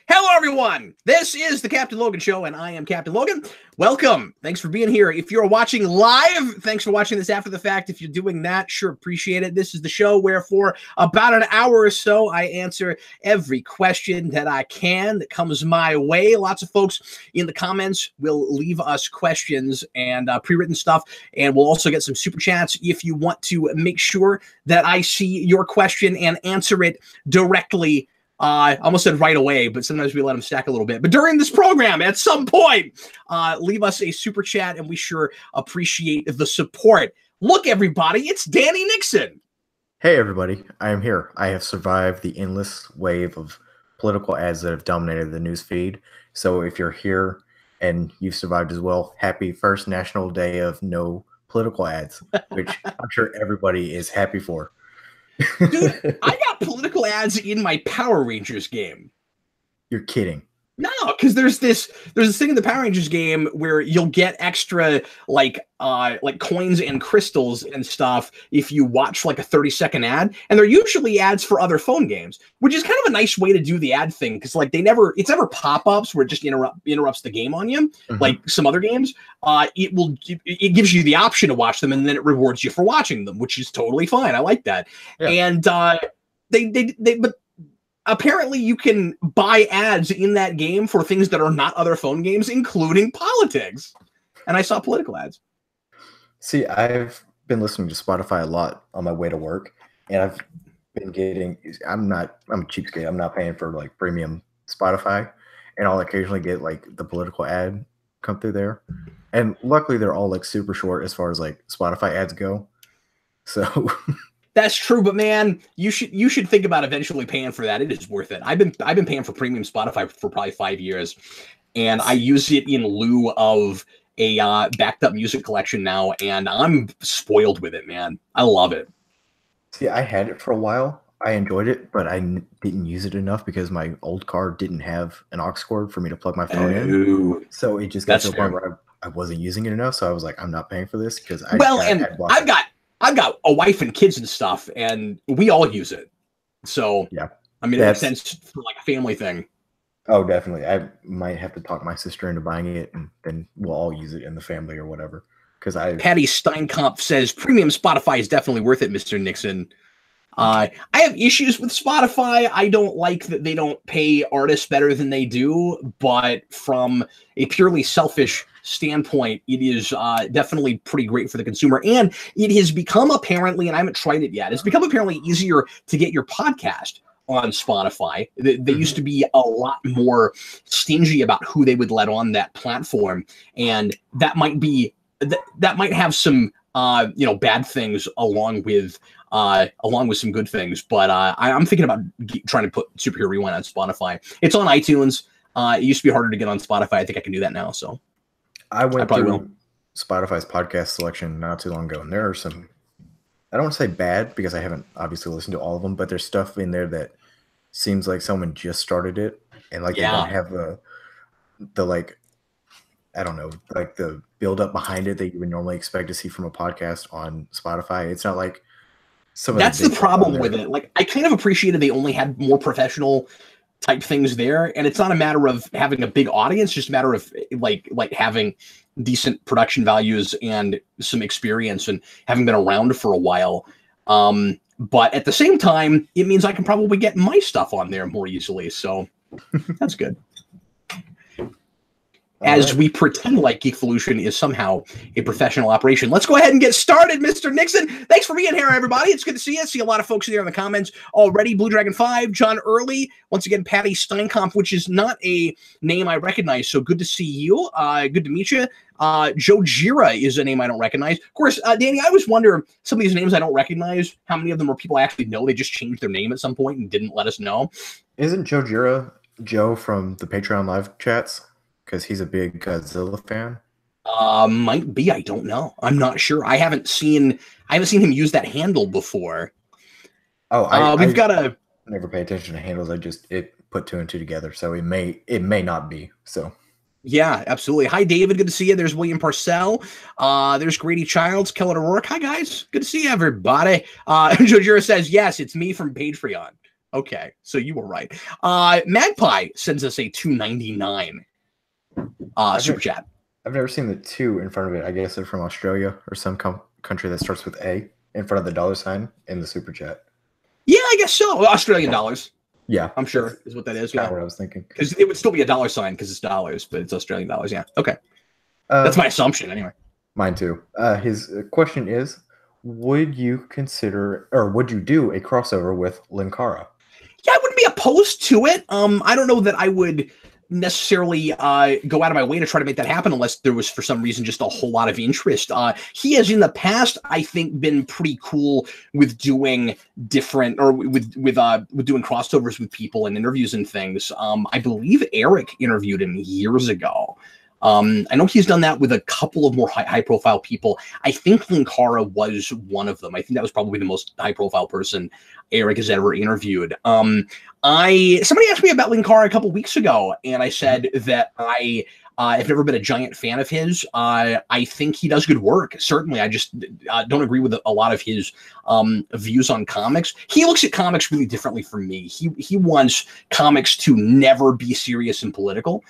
Hello, everyone. This is the Captain Logan Show, and I am Captain Logan. Welcome. Thanks for being here. If you're watching live, thanks for watching this after the fact. If you're doing that, sure, appreciate it. This is the show where for about an hour or so, I answer every question that I can that comes my way. Lots of folks in the comments will leave us questions and pre-written stuff, and we'll also get some super chats if you want to make sure that I see your question and answer it directly. I almost said right away, but sometimes we let them stack a little bit. But during this program, at some point, leave us a super chat, and we sure appreciate the support. Look, everybody, it's Danny Nixon. Hey, everybody. I am here. I have survived the endless wave of political ads that have dominated the news feed. So if you're here and you've survived as well, happy first National Day of No Political Ads, which I'm sure everybody is happy for. Dude, I got political ads in my Power Rangers game. You're kidding. No, because there's this thing in the Power Rangers game where you'll get extra like coins and crystals and stuff if you watch like a 30-second ad, and they're usually ads for other phone games, which is kind of a nice way to do the ad thing, because like it's never pop-ups where it just interrupts the game on you, like some other games. It gives you the option to watch them, and then it rewards you for watching them, which is totally fine. I like that. Yeah. And but apparently you can buy ads in that game for things that are not other phone games, including politics. And I saw political ads. See, I've been listening to Spotify a lot on my way to work, and I've been getting, I'm a cheapskate. I'm not paying for like premium Spotify, and I'll occasionally get like the political ad come through there. And luckily they're all like super short as far as like Spotify ads go. So that's true, but man, you should think about eventually paying for that. It is worth it. I've been paying for premium Spotify for probably 5 years, and I use it in lieu of a backed up music collection now, and I'm spoiled with it, man. I love it. See, I had it for a while. I enjoyed it, but I didn't use it enough because my old car didn't have an aux cord for me to plug my phone in. So it just got to a point where I wasn't using it enough. So I was like, I'm not paying for this because I've got a wife and kids and stuff, and we all use it. So yeah, I mean, it makes sense for like a family thing. Oh, definitely. I might have to talk my sister into buying it, and then we'll all use it in the family or whatever. Patty Steinkamp says premium Spotify is definitely worth it, Mr. Nixon. I have issues with Spotify. I don't like that they don't pay artists better than they do, but from a purely selfish standpoint, it is definitely pretty great for the consumer. And it has become apparently, and I haven't tried it yet, it's become apparently easier to get your podcast on Spotify. They used to be a lot more stingy about who they would let on that platform, and that might have some bad things along with some good things. But I'm thinking about trying to put Superhero Rewind on Spotify. It's on iTunes. It used to be harder to get on Spotify. I think I can do that now. So I went through Spotify's podcast selection not too long ago, and there are some, I don't want to say bad because I haven't obviously listened to all of them, but there's stuff in there that seems like someone just started it, and like they don't have the like, I don't know, like the build up behind it that you would normally expect to see from a podcast on Spotify. It's not like that's the problem with it. Like, I kind of appreciated they only had more professional type things there, and it's not a matter of having a big audience, just a matter of like having decent production values and some experience and having been around for a while. But at the same time, it means I can probably get my stuff on there more easily. So that's good. As we pretend like Geekvolution is somehow a professional operation. Let's go ahead and get started, Mr. Nixon. Thanks for being here, everybody. It's good to see you. I see a lot of folks there in the comments already. Blue Dragon 5, John Early, once again, Patty Steinkamp, which is not a name I recognize, so good to see you. Good to meet you. Joe Gira is a name I don't recognize. Of course, Danny, I always wonder, some of these names I don't recognize, how many of them are people I actually know? They just changed their name at some point and didn't let us know. Isn't Joe Gira Joe from the Patreon live chats? Because he's a big Godzilla fan. Might be. I don't know. I'm not sure. I haven't seen him use that handle before. Oh, I never pay attention to handles. It put two and two together, so it may not be. So yeah, absolutely. Hi, David. Good to see you. There's William Parcell. There's Grady Childs, Kellen O'Rourke. Hi, guys. Good to see everybody. Joe Jura says yes. It's me from Patreon. Okay, so you were right. Magpie sends us a $2.99 super chat. I've never seen the 2 in front of it. I guess they're from Australia or some country that starts with A in front of the $ in the super chat. Yeah, I guess so. Australian dollars. Yeah, I'm sure is what that is. Yeah, what I was thinking. Because it would still be a $ because it's dollars, but it's Australian dollars. Yeah. Okay. That's my assumption, anyway. Mine too. His question is: would you consider, or would you do a crossover with Linkara? Yeah, I wouldn't be opposed to it. I don't know that I would necessarily go out of my way to try to make that happen unless there was for some reason just a whole lot of interest. He has in the past, I think, been pretty cool with doing different or with doing crossovers with people and interviews and things. I believe Eric interviewed him years ago. I know he's done that with a couple of more high profile people. I think Linkara was one of them. I think that was probably the most high profile person Eric has ever interviewed. Somebody asked me about Linkara a couple weeks ago, and I said that I have never been a giant fan of his. I think he does good work. Certainly, I just don't agree with a lot of his views on comics. He looks at comics really differently from me. He wants comics to never be serious and political.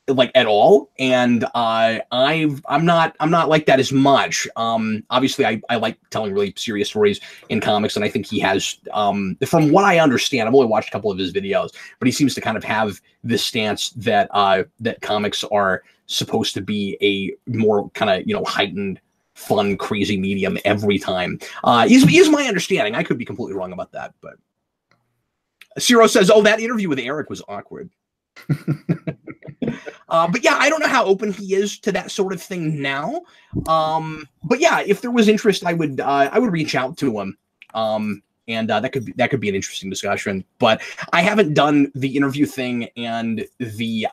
Like at all, and I'm not like that as much. Obviously I like telling really serious stories in comics, and I think he has from what I understand, I've only watched a couple of his videos, but he seems to kind of have this stance that that comics are supposed to be a more kind of heightened, fun, crazy medium every time. Is my understanding. I could be completely wrong about that, but Ciro says, oh, that interview with Eric was awkward. But yeah, I don't know how open he is to that sort of thing now. But yeah, if there was interest, I would reach out to him. And that could be an interesting discussion. But I haven't done the interview thing and the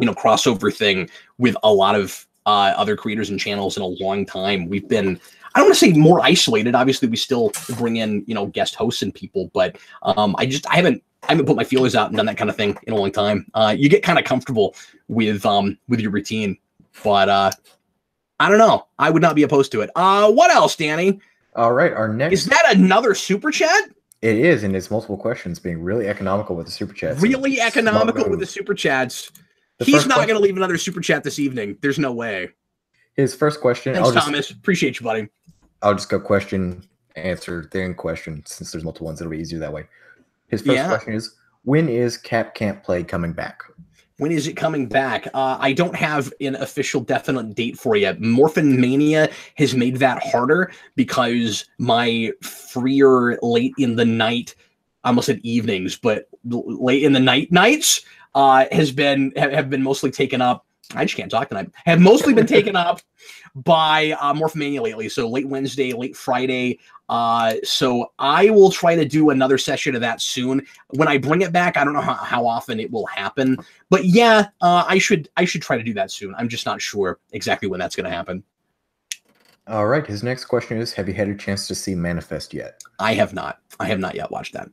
crossover thing with a lot of other creators and channels in a long time. We've been, I don't want to say more isolated. Obviously, we still bring in guest hosts and people, but I haven't put my feelers out and done that kind of thing in a long time. You get kind of comfortable with your routine, but I don't know. I would not be opposed to it. What else, Danny? All right, our next is that another super chat? It is, and it's multiple questions, being really economical with the super chats. Really economical with the super chats. He's not going to leave another super chat this evening. There's no way. His first question. Thanks, Thomas. Appreciate you, buddy. I'll just go question, answer, then question. Since there's multiple ones, it'll be easier that way. His first question is, when is Cap Can't Play coming back? When is it coming back? I don't have an official definite date for you. Morphin Mania has made that harder because my freer late in the night, I almost said evenings, but late in the nights have been mostly taken up. I just can't talk tonight. Have mostly been taken up by Morphomania lately. So late Wednesday, late Friday. So I will try to do another session of that soon. When I bring it back, I don't know how often it will happen. But yeah, I should try to do that soon. I'm just not sure exactly when that's going to happen. All right. His next question is, have you had a chance to see Manifest yet? I have not. I have not yet watched that.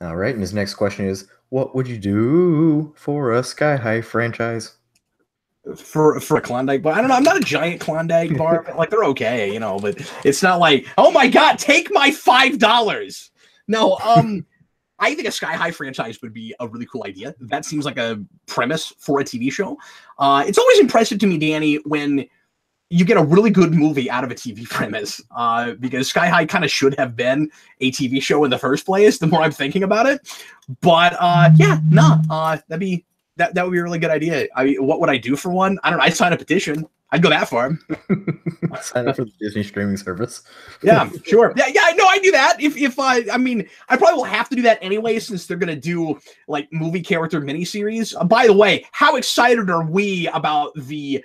All right. And his next question is, what would you do for a Sky High franchise? For a Klondike bar, I don't know. I'm not a giant Klondike bar, but like they're okay, but it's not like, oh my god, take my $5. No, I think a Sky High franchise would be a really cool idea. That seems like a premise for a TV show. It's always impressive to me, Danny, when you get a really good movie out of a TV premise, because Sky High kind of should have been a TV show in the first place. The more I'm thinking about it, but that would be a really good idea. I mean, what would I do for one? I don't know. I'd sign a petition. I'd go that far. Sign up for the Disney streaming service. Yeah, sure. Yeah, no, I do that. If I probably will have to do that anyway, since they're gonna do like movie character miniseries. By the way, how excited are we about the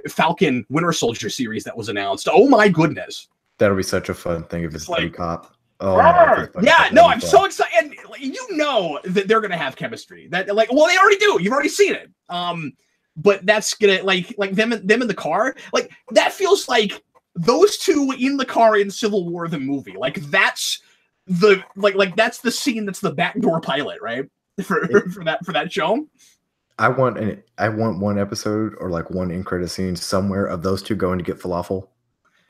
Falcon Winter Soldier series that was announced? Oh my goodness. That'll be such a fun thing if it's buddy cop. Oh, yeah, no, I'm so excited. And that they're gonna have chemistry. That they already do. You've already seen it. But that's gonna like them in the car. Like that feels like those two in the car in Civil War the movie. Like that's the that's the scene that's the backdoor pilot, right? For that show. I want one episode or like one in credit scene somewhere of those two going to get falafel,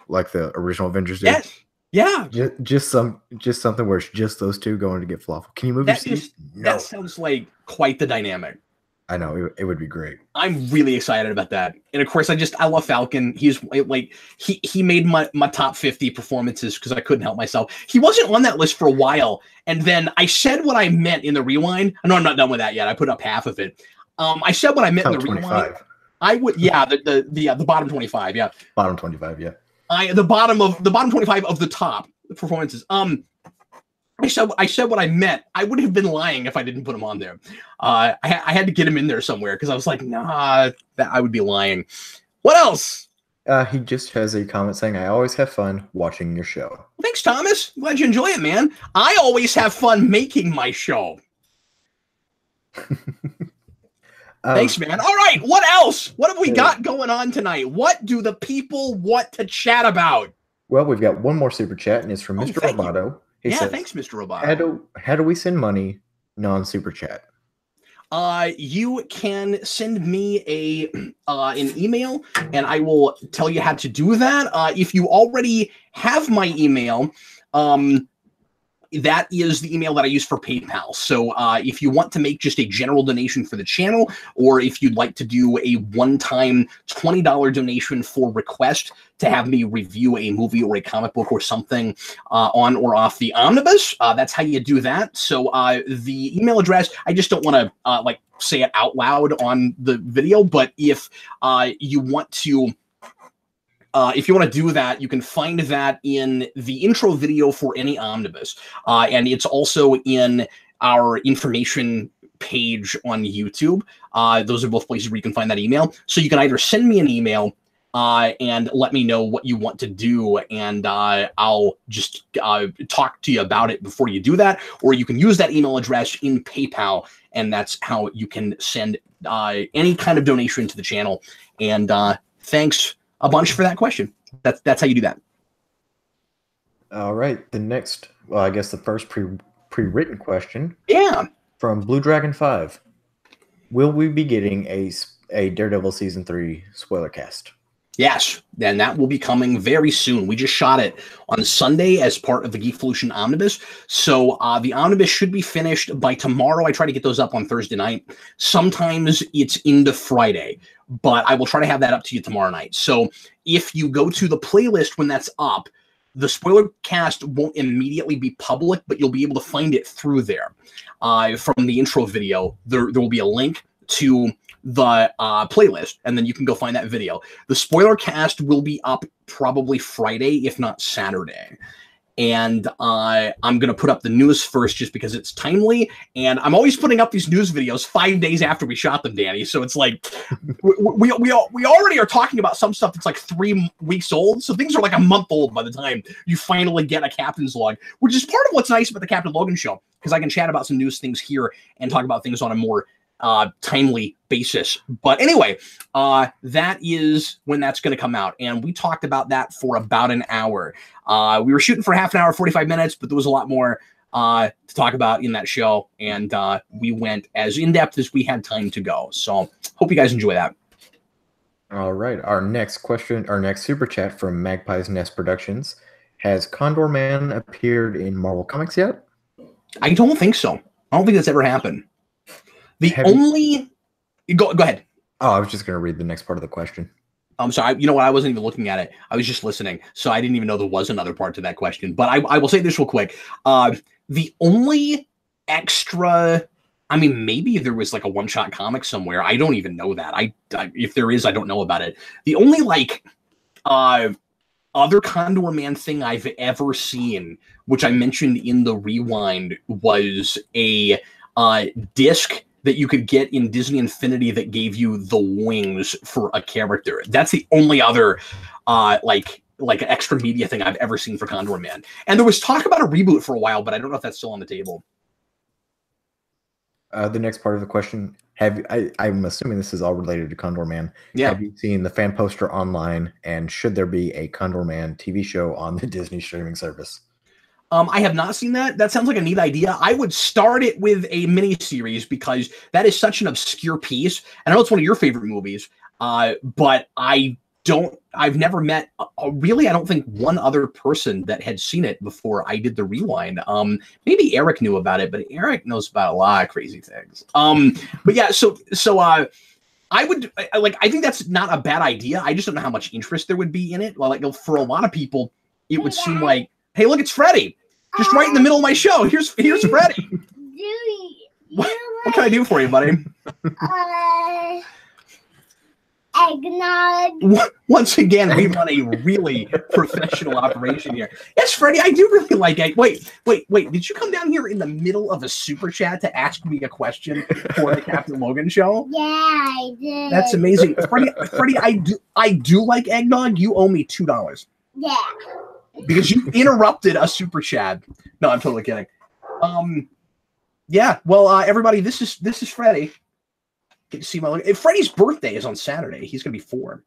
like the original Avengers did. Yes. Yeah. Just something where it's just those two going to get falafel. Can you move your seat? No. That sounds like quite the dynamic. I know it would be great. I'm really excited about that. And of course, I love Falcon. He's like he made my top 50 performances because I couldn't help myself. He wasn't on that list for a while, and then I said what I meant in the rewind. I know I'm not done with that yet. I put up half of it. I said what I meant in the 25. Rewind. I would, yeah, the bottom 25, yeah. Bottom 25, yeah. The bottom 25 of the top performances. I said what I meant. I would have been lying if I didn't put him on there. I had to get him in there somewhere because I was like, nah, I would be lying. What else? He just has a comment saying, I always have fun watching your show. Well, thanks, Thomas. Glad you enjoy it, man. I always have fun making my show. Thanks, man. All right, what else? What have we got going on tonight? What do the people want to chat about? Well, we've got one more super chat, and it's from Mr. Roboto. He says, thanks, Mr. Roboto. How do we send money non-super chat? You can send me an email, and I will tell you how to do that. If you already have my email, that is the email that I use for PayPal. So if you want to make just a general donation for the channel, or if you'd like to do a one-time $20 donation for request to have me review a movie or a comic book or something on or off the omnibus, that's how you do that. So the email address, I just don't want to like say it out loud on the video, but if you want to do that, you can find that in the intro video for any omnibus. And it's also in our information page on YouTube. Those are both places where you can find that email. So you can either send me an email and let me know what you want to do, and I'll just talk to you about it before you do that, or you can use that email address in PayPal, and that's how you can send any kind of donation to the channel. And thanks a bunch for that question. That's how you do that. All right. The next, well, I guess the first pre-written question. Yeah. From Blue Dragon 5. Will we be getting a Daredevil season 3 spoiler cast? Yes, and that will be coming very soon. We just shot it on Sunday as part of the Geekvolution Omnibus. So the Omnibus should be finished by tomorrow. I try to get those up on Thursday night. Sometimes it's into Friday, but I will try to have that up to you tomorrow night. So if you go to the playlist when that's up, the spoiler cast won't immediately be public, but you'll be able to find it through there. From the intro video, there will be a link to the playlist, and then you can go find that video. The spoiler cast will be up probably Friday, if not Saturday. And I'm going to put up the news first just because it's timely. And I'm always putting up these news videos 5 days after we shot them, Danny. So it's like we already are talking about some stuff that's like 3 weeks old. So things are like a month old by the time you finally get a Captain's Log, which is part of what's nice about the Captain Logan show, because I can chat about some news things here and talk about things on a more timely basis. But anyway, that is when that's going to come out. And we talked about that for about an hour. We were shooting for half an hour, 45 minutes, but there was a lot more to talk about in that show. And we went as in-depth as we had time to go. So hope you guys enjoy that. All right. Our next question, our next super chat from Magpie's Nest Productions. Has Condor Man appeared in Marvel Comics yet? I don't think so. I don't think that's ever happened. Go ahead. Oh, I was just going to read the next part of the question. I'm sorry. You know what? I wasn't even looking at it. I was just listening. So I didn't even know there was another part to that question. But I will say this real quick. The only extra, I mean, maybe there was like a one-shot comic somewhere. I don't even know that. If there is, I don't know about it. The only like other Condor Man thing I've ever seen, which I mentioned in the rewind, was a disc that you could get in Disney Infinity that gave you the wings for a character. That's the only other like extra media thing I've ever seen for Condor Man. And there was talk about a reboot for a while, but I don't know if that's still on the table. The next part of the question, I'm assuming this is all related to Condor Man. Yeah. Have you seen the fan poster online, and should there be a Condor Man TV show on the Disney streaming service? I have not seen that. That sounds like a neat idea. I would start it with a mini-series because that is such an obscure piece. And I know it's one of your favorite movies, but I I've never met really, I don't think one other person that had seen it before I did the rewind. Maybe Eric knew about it, but Eric knows about a lot of crazy things. But yeah, so I think that's not a bad idea. I just don't know how much interest there would be in it. Well, like for a lot of people, it would seem like, hey, look, it's Freddie, just right in the middle of my show. Here's Freddie. What can I do for you, buddy? Eggnog. Once again, we run a really professional operation here. Yes, Freddie, I do really like egg. Wait. Did you come down here in the middle of a super chat to ask me a question for the Captain Logan show? Yeah, I did. That's amazing. Freddie, I do like eggnog. You owe me $2. Yeah. Because you interrupted a super chat. No, I'm totally kidding. Yeah, well, everybody, this is Freddie. Get to see my look. Freddie's birthday is on Saturday. He's gonna be 4.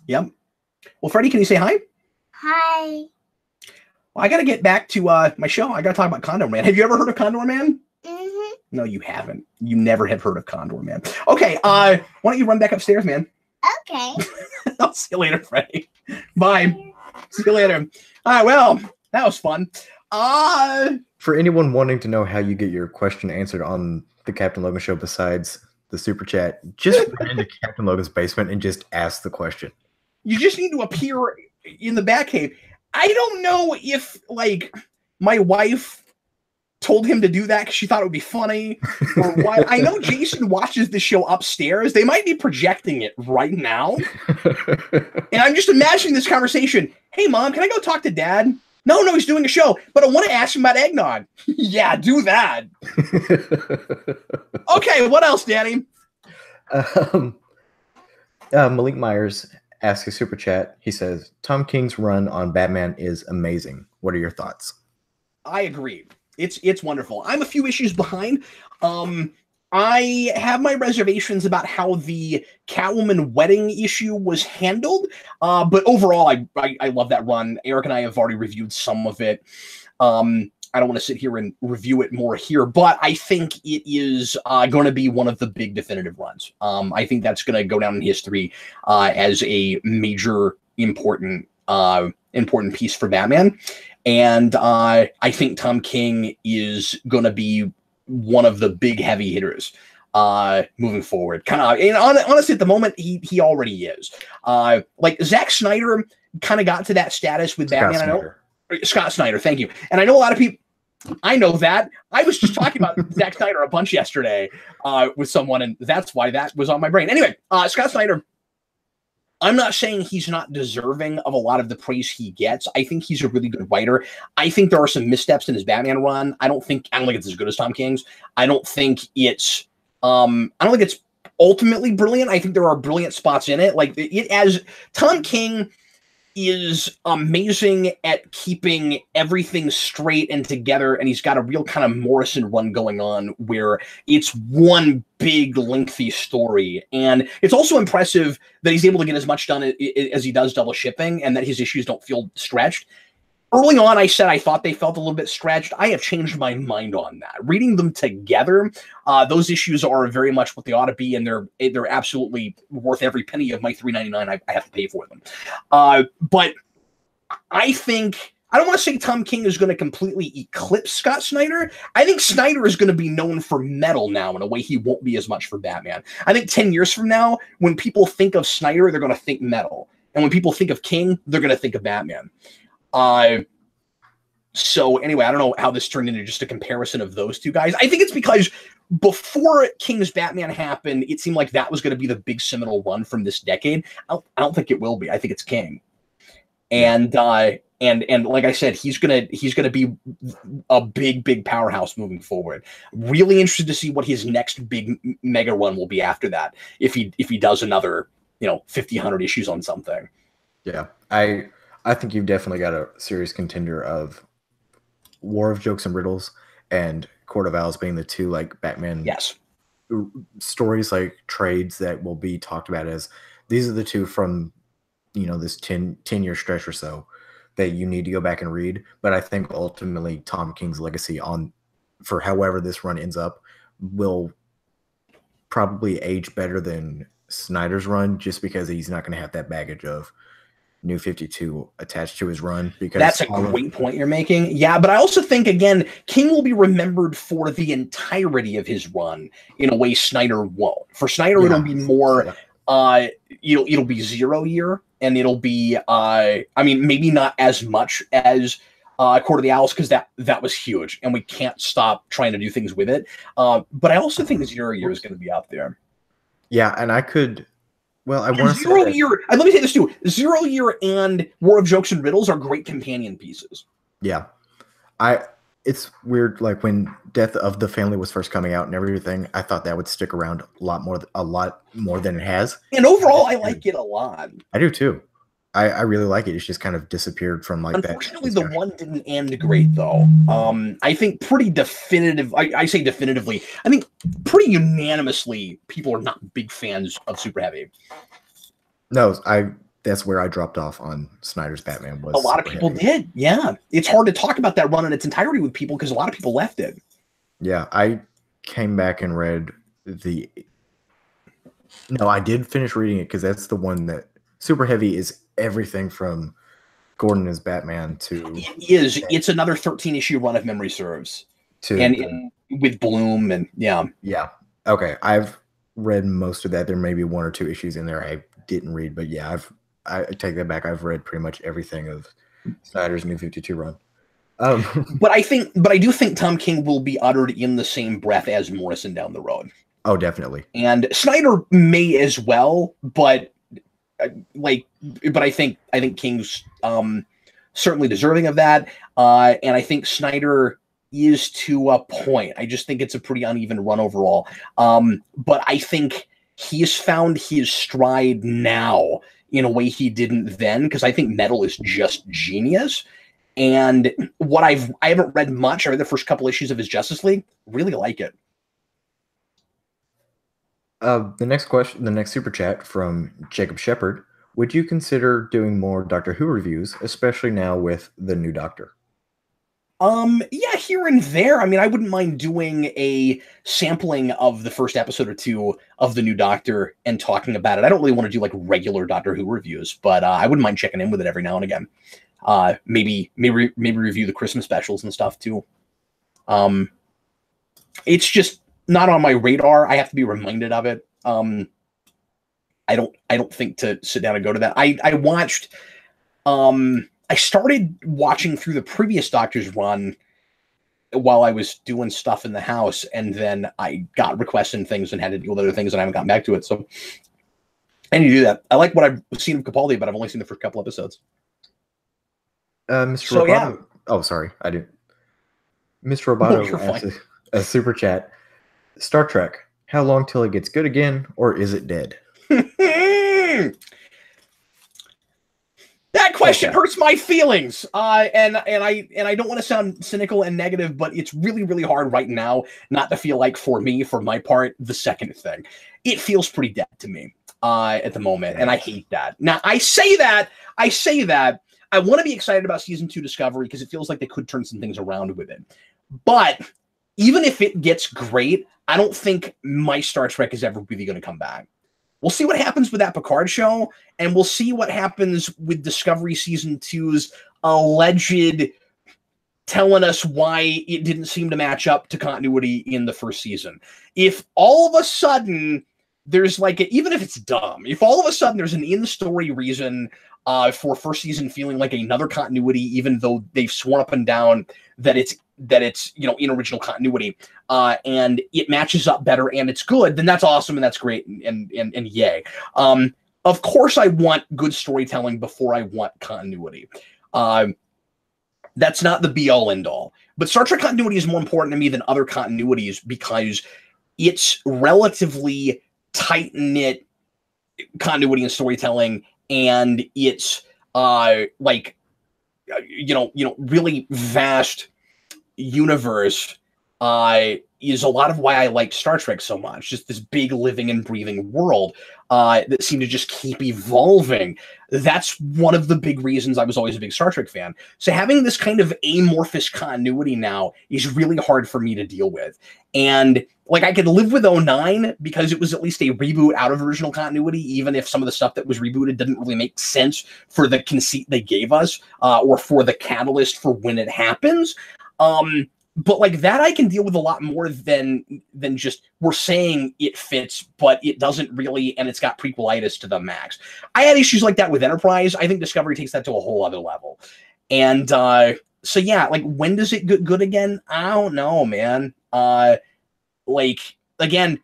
Yep. Well, Freddie, can you say hi? Hi. Well, I gotta get back to my show. I gotta talk about Condor Man. Have you ever heard of Condor Man? Mm-hmm. No, you haven't. You never have heard of Condor Man. Okay. Why don't you run back upstairs, man? Okay. I'll see you later, Freddie. Bye. See you later. All right. Well, that was fun. For anyone wanting to know how you get your question answered on the Captain Logan show besides the super chat, just run into Captain Logan's basement and just ask the question. You just need to appear in the Batcave. I don't know if like my wife told him to do that because she thought it would be funny or why. I know Jason watches the show upstairs. They might be projecting it right now. And I'm just imagining this conversation. Hey, Mom, can I go talk to Dad? No, he's doing a show, but I want to ask him about eggnog. Yeah, do that. Okay, what else, Danny? Malik Myers asks a super chat. He says, Tom King's run on Batman is amazing. What are your thoughts? I agree. It's wonderful. I'm a few issues behind. I have my reservations about how the Catwoman wedding issue was handled, but overall, I love that run. Eric and I have already reviewed some of it. I don't want to sit here and review it more here, but I think it is going to be one of the big definitive runs. I think that's going to go down in history as a major important piece for Batman. And I think Tom King is going to be one of the big heavy hitters moving forward. Kind of, and honestly, at the moment, he already is. Like Zack Snyder kind of got to that status with Batman. Snyder. I know Scott Snyder. Thank you. And I know a lot of people. I know that. I was just talking about Zack Snyder a bunch yesterday with someone, and that's why that was on my brain. Anyway, Scott Snyder. I'm not saying he's not deserving of a lot of the praise he gets. I think he's a really good writer. I think there are some missteps in his Batman run. I don't think it's as good as Tom King's. I don't think it's ultimately brilliant. I think there are brilliant spots in it. Like as Tom King is amazing at keeping everything straight and together, and he's got a real kind of Morrison run going on where it's one big lengthy story. And it's also impressive that he's able to get as much done as he does double shipping, and that his issues don't feel stretched. Early on, I said I thought they felt a little bit stretched. I have changed my mind on that. Reading them together, those issues are very much what they ought to be, and they're absolutely worth every penny of my $3.99 I have to pay for them. But I think I don't want to say Tom King is going to completely eclipse Scott Snyder. I think Snyder is going to be known for metal now in a way he won't be as much for Batman. I think 10 years from now, when people think of Snyder, they're going to think metal, and when people think of King, they're going to think of Batman. So anyway, I don't know how this turned into just a comparison of those two guys. I think it's because before King's Batman happened, it seemed like that was going to be the big seminal run from this decade. I don't think it will be. I think it's King. And like I said, he's gonna be a big powerhouse moving forward. Really interested to see what his next big mega run will be after that. If he does another 50, 100 issues on something. Yeah, I think you've definitely got a serious contender of War of Jokes and Riddles and Court of Owls being the two like Batman stories, like trades that will be talked about as these are the two from this 10-year stretch or so that you need to go back and read. But I think ultimately Tom King's legacy for however this run ends up will probably age better than Snyder's run, just because he's not going to have that baggage of New 52 attached to his run. Because that's a great point you're making. Yeah, but I also think, again, King will be remembered for the entirety of his run in a way Snyder won't. For Snyder, it'll be more, it'll be 0 year, and it'll be, I mean, maybe not as much as Court of the Owls, because that was huge, and we can't stop trying to do things with it. But I also think 0 year is going to be out there. Yeah, and I could. Well, I want to 0 year. And let me say this too: 0 year and War of Jokes and Riddles are great companion pieces. Yeah, it's weird. Like when Death of the Family was first coming out and everything, I thought that would stick around a lot more than it has. And overall, I like it a lot. I do too. I really like it. It's just kind of disappeared from like that. Unfortunately, the one didn't end great, though. I think pretty definitive. I say definitively. I think pretty unanimously, people are not big fans of Super Heavy. No, that's where I dropped off on Snyder's Batman. Was a lot of people did. Yeah, it's hard to talk about that run in its entirety with people because a lot of people left it. Yeah, I came back and read the. No, I did finish reading it because that's the one that Super Heavy is everything from Gordon as Batman to. It's another 13-issue run if memory serves. With Bloom and yeah. Okay, I've read most of that. There may be 1 or 2 issues in there I didn't read, but yeah, I take that back. I've read pretty much everything of Snyder's New 52 run. But I do think Tom King will be uttered in the same breath as Morrison down the road. Oh, definitely. And Snyder may as well, but I think King's certainly deserving of that. And I think Snyder is to a point. I just think it's a pretty uneven run overall. But I think he has found his stride now in a way he didn't then, because I think Metal is just genius. And I haven't read much. I read the first couple issues of his Justice League. Really like it. The next super chat from Jacob Shepard. Would you consider doing more Doctor Who reviews, especially now with the new Doctor? Yeah, here and there. I mean, I wouldn't mind doing a sampling of the first episode or 2 of the new Doctor and talking about it. I don't really want to do like regular Doctor Who reviews, but I wouldn't mind checking in with it every now and again. Maybe review the Christmas specials and stuff too. It's just not on my radar. I have to be reminded of it. I don't think to sit down and go to that. I watched. I started watching through the previous Doctor's run while I was doing stuff in the house, and then I got requests and things and had to deal with other things, and I haven't gotten back to it. So I need to do that. I like what I've seen of Capaldi, but I've only seen the first couple episodes. Mr. Roboto. Yeah. Oh, sorry, I didn't. Mr. Roboto asked a super chat. Star Trek. How long till it gets good again, or is it dead? That question hurts my feelings, and I don't want to sound cynical and negative, but it's really, really hard right now not to feel like, for my part, the second thing. It feels pretty dead to me at the moment, and I hate that. Now, I say that I want to be excited about season 2 Discovery because it feels like they could turn some things around with it. But even if it gets great, I don't think my Star Trek is ever really going to come back. We'll see what happens with that Picard show, and we'll see what happens with Discovery Season 2's alleged telling us why it didn't seem to match up to continuity in the first season. If all of a sudden there's even if it's dumb, if all of a sudden there's an in-story reason for first season feeling like another continuity, even though they've sworn up and down that it's in original continuity, and it matches up better and it's good, then that's awesome and that's great and yay. Of course I want good storytelling before I want continuity. That's not the be all end all. But Star Trek continuity is more important to me than other continuities because it's relatively tight knit continuity and storytelling, and it's really vast universe is a lot of why I like Star Trek so much. Just this big living and breathing world that seemed to just keep evolving. That's one of the big reasons I was always a big Star Trek fan. So having this kind of amorphous continuity now is really hard for me to deal with. And like I could live with 09 because it was at least a reboot out of original continuity, even if some of the stuff that was rebooted didn't really make sense for the conceit they gave us or for the catalyst for when it happens. But like that I can deal with a lot more than just we're saying it fits, but it doesn't really, and it's got prequelitis to the max. I had issues like that with Enterprise. I think Discovery takes that to a whole other level. And so yeah, like when does it get good again? I don't know, man. Like again,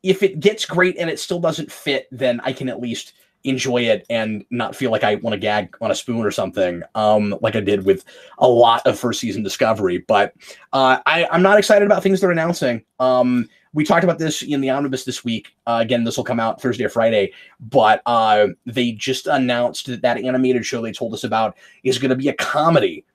if it gets great and it still doesn't fit, then I can at least enjoy it and not feel like I want to gag on a spoon or something, like I did with a lot of first season Discovery. But I'm not excited about things they're announcing. We talked about this in the Omnibus this week. Again, this will come out Thursday or Friday, but they just announced that animated show they told us about is going to be a comedy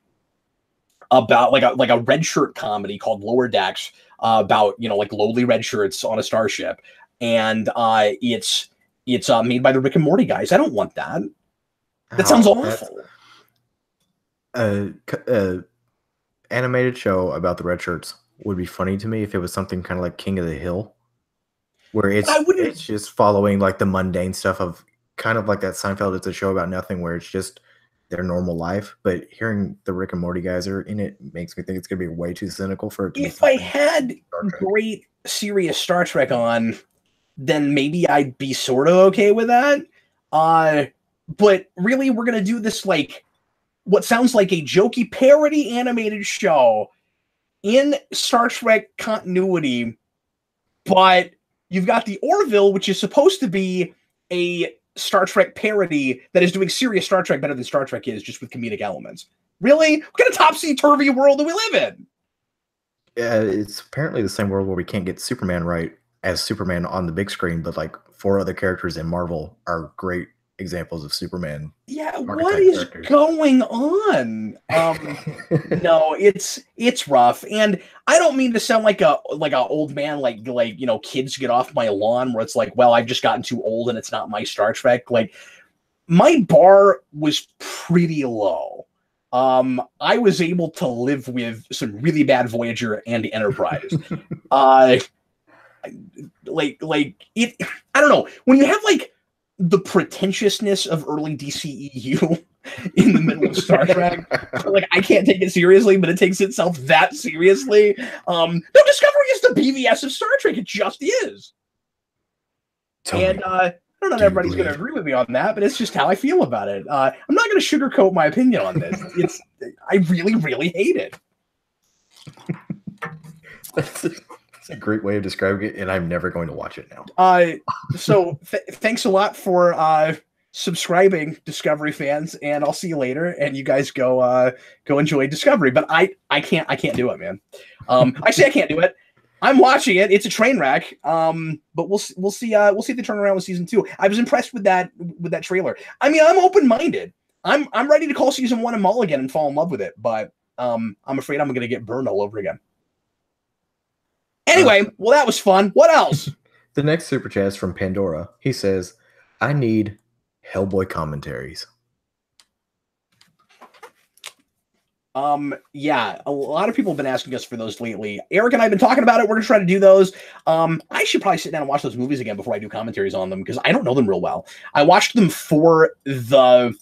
about like a red shirt comedy called Lower Decks, about, you know, like lowly red shirts on a starship. And it's made by the Rick and Morty guys. I don't want that. That sounds awful. Animated show about the red shirts would be funny to me if it was something kind of like King of the Hill, where it's just following like the mundane stuff of kind of like that Seinfeld. It's a show about nothing where it's just their normal life. But hearing the Rick and Morty guys are in it makes me think it's going to be way too cynical for it to if I had great serious Star Trek on, then maybe I'd be sort of okay with that. But really, we're going to do this like what sounds like a jokey parody animated show in Star Trek continuity. But you've got the Orville, which is supposed to be a Star Trek parody that is doing serious Star Trek better than Star Trek is, just with comedic elements. Really? What kind of topsy-turvy world do we live in? Yeah, it's apparently the same world where we can't get Superman right as Superman on the big screen, but like 4 other characters in Marvel are great examples of Superman. Yeah, what is going on? No, it's rough, and I don't mean to sound like a old man, like you know, kids get off my lawn, where it's like, well, I've just gotten too old and it's not my Star Trek. Like my bar was pretty low. I was able to live with some really bad Voyager and Enterprise. Like it, I don't know, when you have like the pretentiousness of early DCEU in the middle of Star Trek, like I can't take it seriously, but it takes itself that seriously. No, Discovery is the BVS of Star Trek. It just is. And I don't know if everybody's going to agree with me on that, but it's just how I feel about it. I'm not going to sugarcoat my opinion on this. I really, really hate it. That's a great way of describing it, and I'm never going to watch it now. So thanks a lot for subscribing, Discovery fans, and I'll see you later. And you guys go enjoy Discovery. But I can't do it, man. I say I can't do it. I'm watching it. It's a train wreck. But we'll see if they turn around with season 2. I was impressed with that trailer. I mean, I'm open-minded. I'm ready to call season 1 a mulligan and fall in love with it. But I'm afraid I'm going to get burned all over again. Anyway, well, that was fun. What else? The next super chat is from Pandora. He says, I need Hellboy commentaries. Yeah, a lot of people have been asking us for those lately. Eric and I have been talking about it. We're going to try to do those. I should probably sit down and watch those movies again before I do commentaries on them, because I don't know them real well. I watched them for the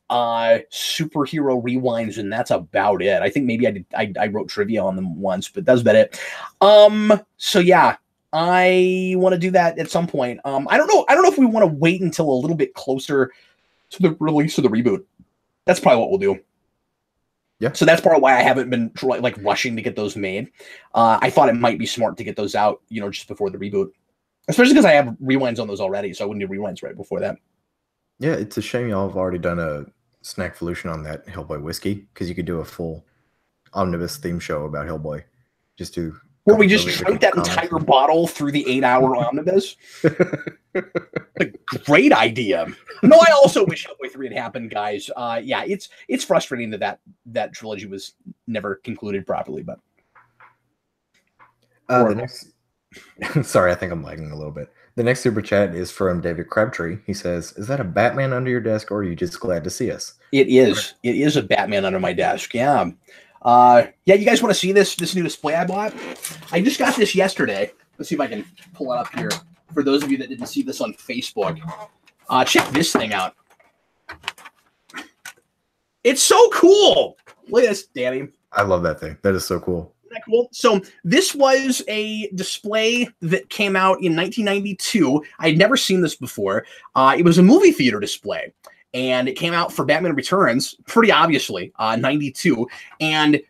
superhero rewinds, and that's about it. I think maybe I wrote trivia on them once, but that's about it. So yeah, I want to do that at some point. I don't know if we want to wait until a little bit closer to the release of the reboot. That's probably what we'll do. Yeah. So that's part of why I haven't been like rushing to get those made. I thought it might be smart to get those out, you know, just before the reboot, especially because I have rewinds on those already, so I wouldn't do rewinds right before that. Yeah, it's a shame y'all have already done a Snackvolution on that Hellboy whiskey, because you could do a full omnibus theme show about Hellboy. Just to where we just drank that entire bottle through the 8-hour omnibus. A great idea. No, I also wish Hellboy 3 had happened, guys. Yeah, it's frustrating that trilogy was never concluded properly, but The next, sorry, I think I'm lagging a little bit. The next super chat is from David Crabtree. He says, "Is that a Batman under your desk, or are you just glad to see us?" It is. It is a Batman under my desk. Yeah. Yeah. You guys want to see this new display I bought? I just got this yesterday. Let's see if I can pull it up here. For those of you that didn't see this on Facebook, check this thing out. It's so cool. Look at this, Danny. I love that thing. That is so cool. Isn't that cool? So this was a display that came out in 1992. I had never seen this before. It was a movie theater display, and it came out for Batman Returns, pretty obviously, 92. And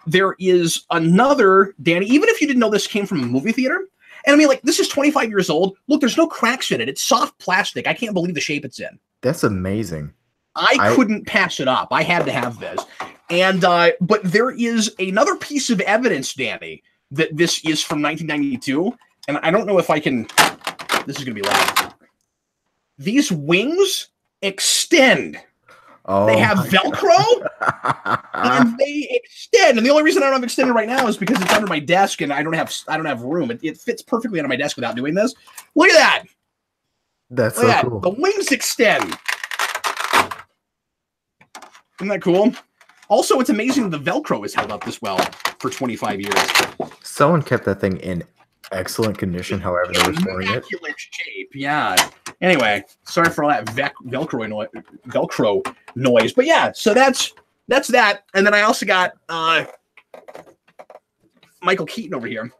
there is another, Danny, even if you didn't know this came from a movie theater, and I mean, like, this is 25 years old. Look, there's no cracks in it. It's soft plastic. I can't believe the shape it's in. That's amazing. I couldn't pass it up. I had to have this. And but there is another piece of evidence, Danny, that this is from 1992. And I don't know if I can. This is going to be loud. These wings extend. Oh, they have Velcro and they extend. And the only reason I don't have extended right now is because it's under my desk and I don't have room. It fits perfectly under my desk without doing this. Look at that. That's so cool. The wings extend. Isn't that cool? Also, it's amazing the Velcro has held up this well for 25 years. Someone kept that thing in excellent condition, however they were storing it. Immaculate shape, yeah. Anyway, sorry for all that Velcro noise. But yeah, so that's that. And then I also got Michael Keaton over here.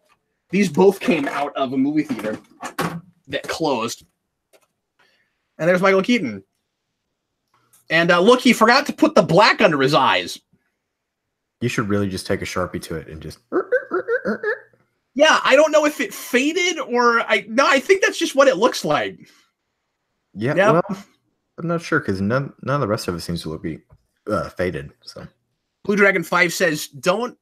These both came out of a movie theater that closed. And there's Michael Keaton. And look, he forgot to put the black under his eyes. You should really just take a Sharpie to it and just... Yeah, I don't know if it faded or... I think that's just what it looks like. Yeah, well, I'm not sure because none of the rest of it seems to be faded. So, Blue Dragon 5 says, don't...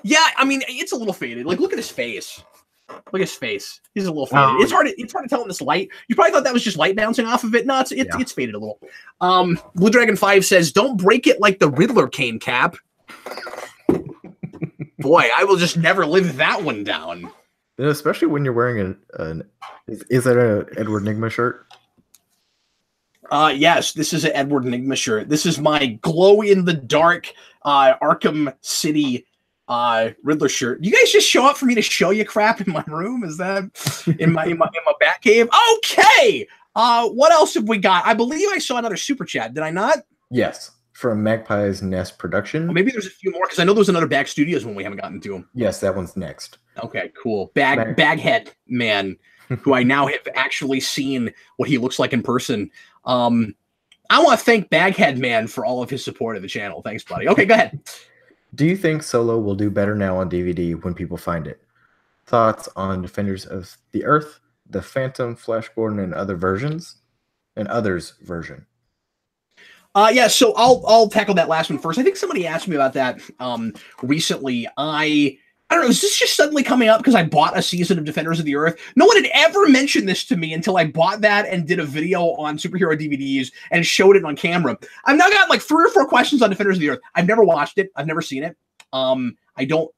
Yeah, I mean, it's a little faded. Like, look at his face. Look at his face. He's a little faded. It's hard to tell in this light. You probably thought that was just light bouncing off of it. No, it's faded a little. Blue Dragon 5 says, don't break it like the Riddler cane cap. Boy, I will just never live that one down. Especially when you're wearing is that an Edward Nygma shirt? Yes, this is an Edward Nygma shirt. This is my glow-in-the-dark Arkham City Riddler shirt. You guys just show up for me to show you crap in my room? Is that in my bat cave? Okay. What else have we got? I believe I saw another super chat. Did I not? Yes, from Magpie's Nest Production. Well, maybe there's a few more because I know there's another Bag Studios one we haven't gotten to. Yes, that one's next. Okay, cool. Baghead man, who I now have actually seen what he looks like in person. I want to thank Baghead man for all of his support of the channel. Thanks, buddy. Okay, go ahead. Do you think Solo will do better now on DVD when people find it? Thoughts on Defenders of the Earth, The Phantom, Flash Gordon, and others version? Yeah, so I'll tackle that last one first. I think somebody asked me about that recently. I don't know, is this just suddenly coming up because I bought a season of Defenders of the Earth? No one had ever mentioned this to me until I bought that and did a video on superhero DVDs and showed it on camera. I've now got like 3 or 4 questions on Defenders of the Earth. I've never watched it. I've never seen it. I know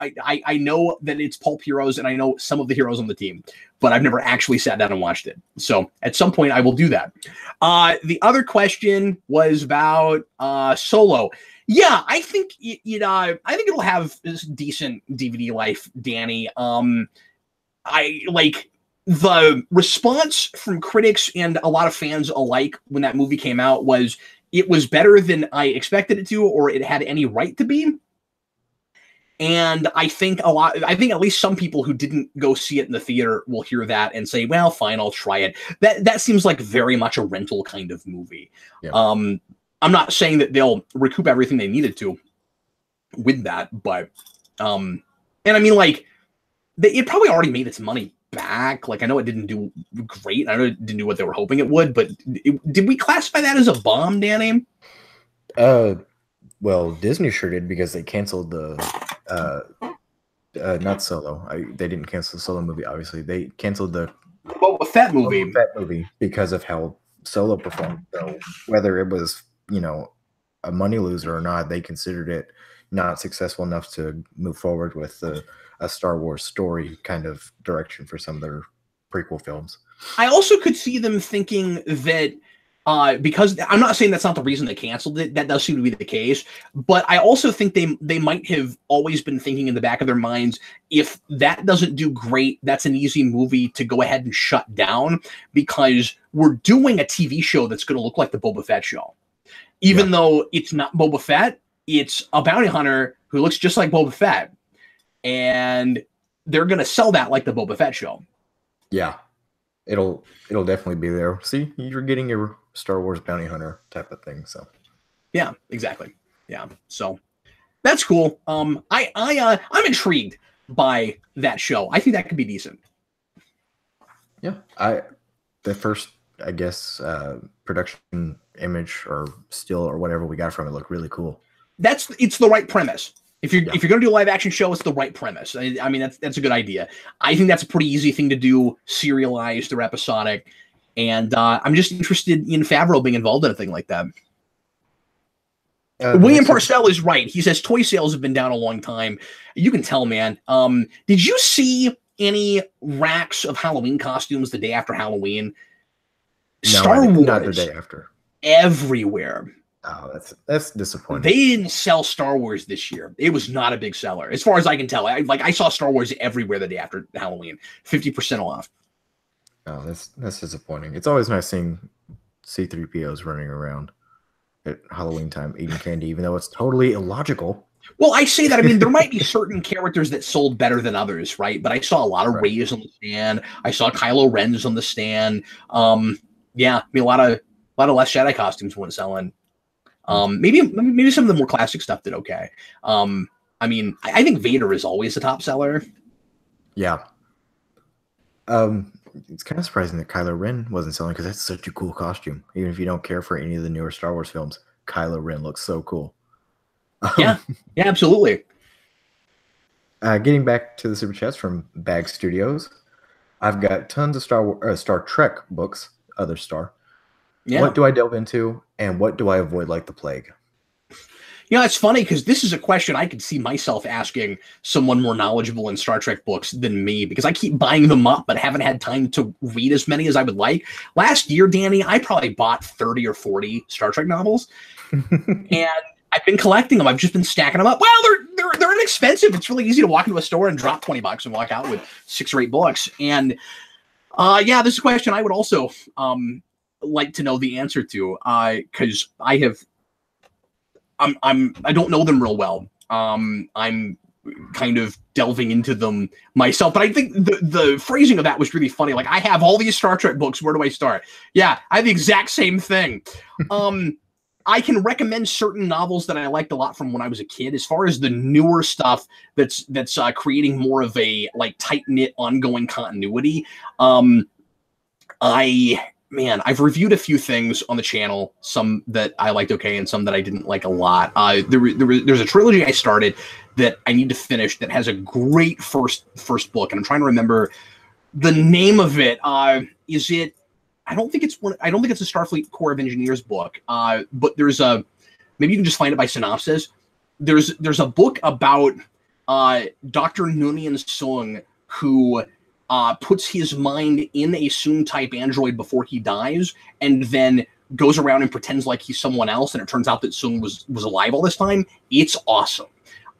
that it's pulp heroes and I know some of the heroes on the team, but I've never actually sat down and watched it. So at some point I will do that. The other question was about Solo. Yeah, I think I think it'll have this decent DVD life, Danny. I like the response from critics and a lot of fans alike when that movie came out was it was better than I expected it to, or it had any right to be. And I think at least some people who didn't go see it in the theater will hear that and say, well, fine, I'll try it. That seems like very much a rental kind of movie. Yeah. I'm not saying that they'll recoup everything they needed to with that, but and I mean, like, it probably already made its money back. Like, I know it didn't do great. I know it didn't do what they were hoping it would, but did we classify that as a bomb, Danny? Well, Disney sure did because they canceled the not Solo. They didn't cancel the Solo movie, obviously. They canceled the Boba Fett movie because of how Solo performed. So whether it was, a money loser or not, they considered it not successful enough to move forward with a Star Wars story kind of direction for some of their prequel films. I also could see them thinking that because I'm not saying that's not the reason they canceled it. That does seem to be the case. But I also think they might have always been thinking in the back of their minds, if that doesn't do great, that's an easy movie to go ahead and shut down, because we're doing a TV show that's going to look like the Boba Fett show. Even though it's not Boba Fett, it's a bounty hunter who looks just like Boba Fett. And they're going to sell that like the Boba Fett show. Yeah. It'll definitely be there. See, you're getting your Star Wars bounty hunter type of thing. So, yeah, exactly. Yeah, so that's cool. I'm intrigued by that show. I think that could be decent. Yeah, the first, I guess, production image or still or whatever we got from it looked really cool. It's the right premise. If you're going to do a live action show, it's the right premise. I mean, that's a good idea. I think that's a pretty easy thing to do, serialized or episodic. And I'm just interested in Favreau being involved in a thing like that. William Parcell is right. He says toy sales have been down a long time. You can tell, man. Did you see any racks of Halloween costumes the day after Halloween? No, Star Wars, not the day after. Everywhere. Oh, that's disappointing. They didn't sell Star Wars this year. It was not a big seller, as far as I can tell. I saw Star Wars everywhere the day after Halloween, 50% off. Oh, that's disappointing. It's always nice seeing C-3POs running around at Halloween time eating candy, even though it's totally illogical. Well, I say that. I mean, there might be certain characters that sold better than others, right? But I saw a lot of Rey's on the stand. I saw Kylo Ren's on the stand. Yeah, I mean, a lot of Last Jedi costumes weren't selling. Maybe some of the more classic stuff did okay. I mean, I think Vader is always the top seller. Yeah. It's kind of surprising that Kylo Ren wasn't selling, because that's such a cool costume. Even if you don't care for any of the newer Star Wars films, Kylo Ren looks so cool. Yeah, absolutely. Getting back to the super chats from Bag Studios, I've got tons of Star Trek books. Other Star. Yeah. What do I delve into, and what do I avoid like the plague? You know, it's funny because this is a question I could see myself asking someone more knowledgeable in Star Trek books than me, because I keep buying them up but haven't had time to read as many as I would like. Last year, Danny, I probably bought 30 or 40 Star Trek novels, and I've been collecting them. I've just been stacking them up. Well, they're inexpensive. It's really easy to walk into a store and drop $20 and walk out with 6 or 8 books. And yeah, this is a question I would also like to know the answer to, because I don't know them real well. I'm kind of delving into them myself, but I think the phrasing of that was really funny. Like, I have all these Star Trek books. Where do I start? Yeah, I have the exact same thing. I can recommend certain novels that I liked a lot from when I was a kid. As far as the newer stuff that's creating more of a like tight-knit ongoing continuity, I've reviewed a few things on the channel, some that I liked okay and some that I didn't like a lot. There's a trilogy I started that I need to finish that has a great first book, and I'm trying to remember the name of it. Is it? I don't think it's a Starfleet Corps of Engineers book. But there's maybe you can just find it by synopsis. There's a book about Dr. Noonien Sung, who puts his mind in a Soong-type android before he dies, and then goes around and pretends like he's someone else, and it turns out that Soong was alive all this time. It's awesome.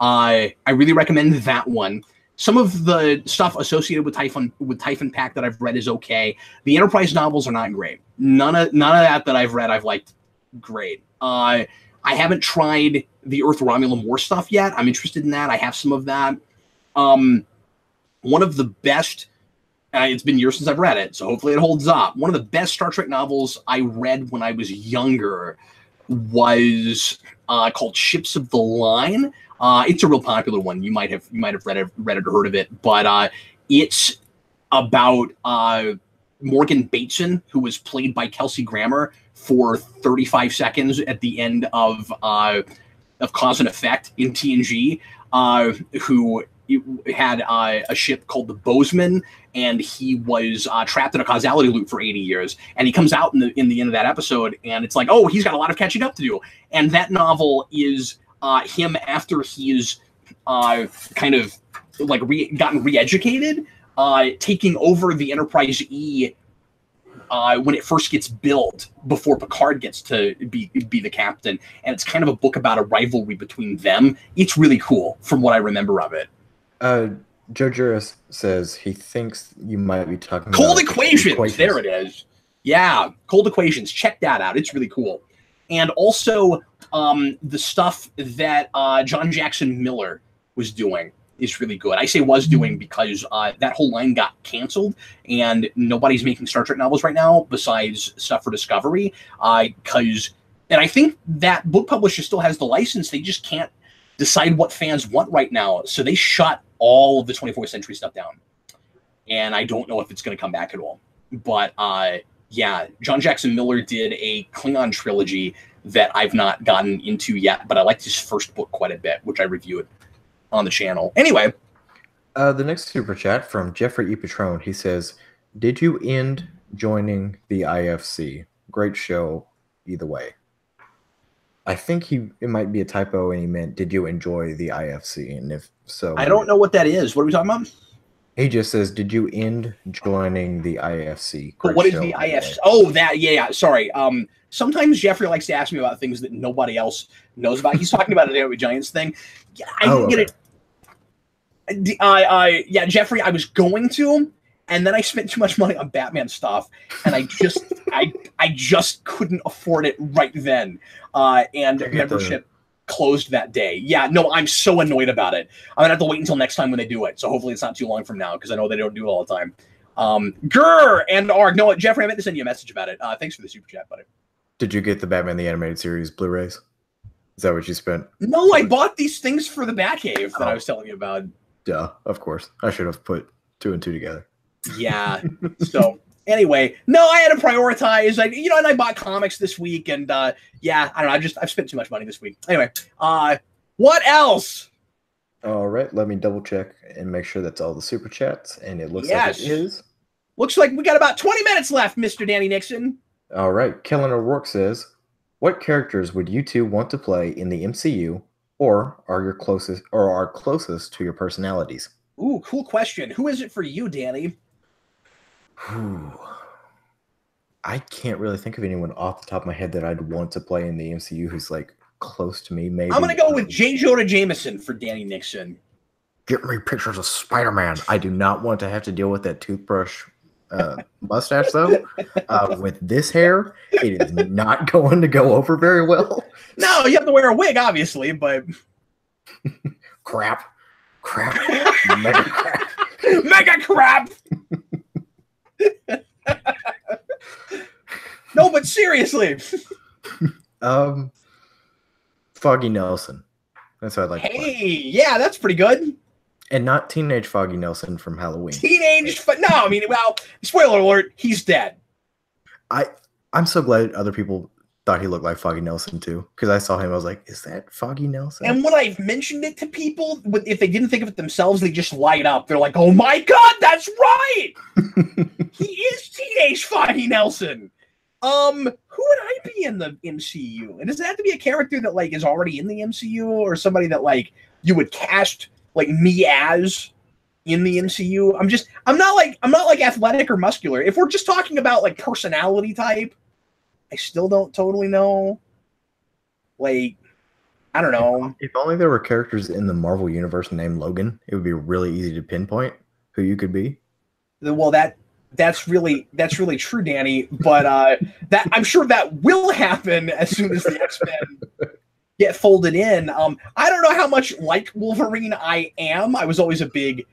I really recommend that one. Some of the stuff associated with Typhon Pack that I've read is okay. The Enterprise novels are not great. None of that I've read I've liked great. I haven't tried the Earth Romulan War stuff yet. I'm interested in that. I have some of that. One of the best, it's been years since I've read it, so hopefully it holds up. One of the best Star Trek novels I read when I was younger was called Ships of the Line. It's a real popular one. You might have read it or heard of it, but it's about Morgan Bateson, who was played by Kelsey Grammer for 35 seconds at the end of Cause and Effect in TNG, who had a ship called the Bozeman, and he was trapped in a causality loop for 80 years. And he comes out in the end of that episode, and it's like, oh, he's got a lot of catching up to do. And that novel is him after he's kind of like gotten re-educated, taking over the Enterprise E when it first gets built before Picard gets to be the captain, and it's kind of a book about a rivalry between them. It's really cool from what I remember of it. Joe Juris says he thinks you might be talking Cold about Equations. There it is. Yeah, Cold Equations. Check that out. It's really cool. And also the stuff that John Jackson Miller was doing is really good. I say was doing because that whole line got canceled, and nobody's making Star Trek novels right now besides stuff for Discovery. And I think that book publisher still has the license. They just can't decide what fans want right now. So they shut all of the 24th century stuff down. And I don't know if it's going to come back at all. But yeah, John Jackson Miller did a Klingon trilogy that I've not gotten into yet, but I liked his first book quite a bit, which I reviewed on the channel. Anyway. The next super chat from Jeffrey E. Patron. He says, did you end joining the IFC? Great show either way. I think it might be a typo and he meant, did you enjoy the IFC? And if so... I don't know what that is. What are we talking about? He just says, did you end joining the IFC? But what is the IFC? Oh, that, yeah, sorry. Sometimes Jeffrey likes to ask me about things that nobody else knows about. He's talking about the Daily Giants thing. Yeah, I didn't get it. Yeah, Jeffrey, I was going to, and then I spent too much money on Batman stuff, and I just I just couldn't afford it right then. And membership closed that day. Yeah, no, I'm so annoyed about it. I'm gonna have to wait until next time when they do it. So hopefully it's not too long from now, because I know they don't do it all the time. Grr and Arg. No, Jeffrey, I meant to send you a message about it. Thanks for the super chat, buddy. Did you get the Batman the Animated Series Blu-rays? Is that what you spent? No, I bought these things for the Batcave that I was telling you about. Duh, of course. I should have put 2 and 2 together. Yeah. So anyway, no, I had to prioritize. And I bought comics this week, and yeah, I don't know. I've spent too much money this week. Anyway, what else? All right, let me double check and make sure that's all the super chats, and it looks like it is. Looks like we got about 20 minutes left, Mr. Danny Nixon. All right, Kellen O'Rourke says, what characters would you two want to play in the MCU, or are closest to your personalities? Ooh, cool question. Who is it for you, Danny? I can't really think of anyone off the top of my head that I'd want to play in the MCU who's like close to me. Maybe I'm gonna go with J. Jonah Jameson for Danny Nixon. Get me pictures of Spider-Man. I do not want to have to deal with that toothbrush mustache though. With this hair, it is not going to go over very well. No, you have to wear a wig, obviously, but crap, mega crap, mega crap. No, but seriously. Foggy Nelson. That's what I'd like to play. Hey, yeah, that's pretty good. And not teenage Foggy Nelson from Halloween. No, I mean, well, spoiler alert, he's dead. I'm so glad other people thought he looked like Foggy Nelson too, because I saw him, I was like, is that Foggy Nelson? And when I've mentioned it to people, if they didn't think of it themselves, they just light up. They're like, oh my God, that's right! He is teenage Foggy Nelson. Who would I be in the MCU? And does it have to be a character that like is already in the MCU, or somebody that like you would cast like me as in the MCU? I'm not like athletic or muscular. If we're just talking about like personality type, I still don't totally know. Like, I don't know. If only there were characters in the Marvel universe named Logan, it would be really easy to pinpoint who you could be. Well, that's really true, Danny. But that I'm sure that will happen as soon as the X-Men get folded in. I don't know how much like Wolverine I am. I was always a big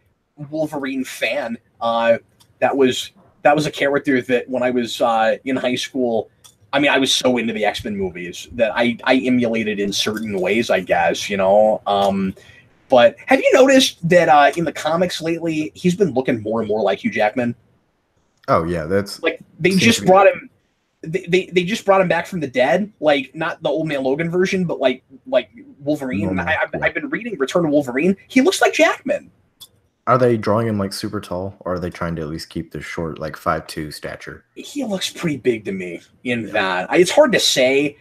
Wolverine fan. That was a character that when I was in high school, I mean, I was so into the X-Men movies that I emulated in certain ways, I guess, you know. But have you noticed that in the comics lately, he's been looking more and more like Hugh Jackman? Oh yeah, that's like they just brought him. They just brought him back from the dead, like not the Old Man Logan version, but like Wolverine. I've been reading Return to Wolverine. He looks like Jackman. Are they drawing him like super tall, or are they trying to at least keep the short, like 5'2" stature? He looks pretty big to me in that. It's hard to say.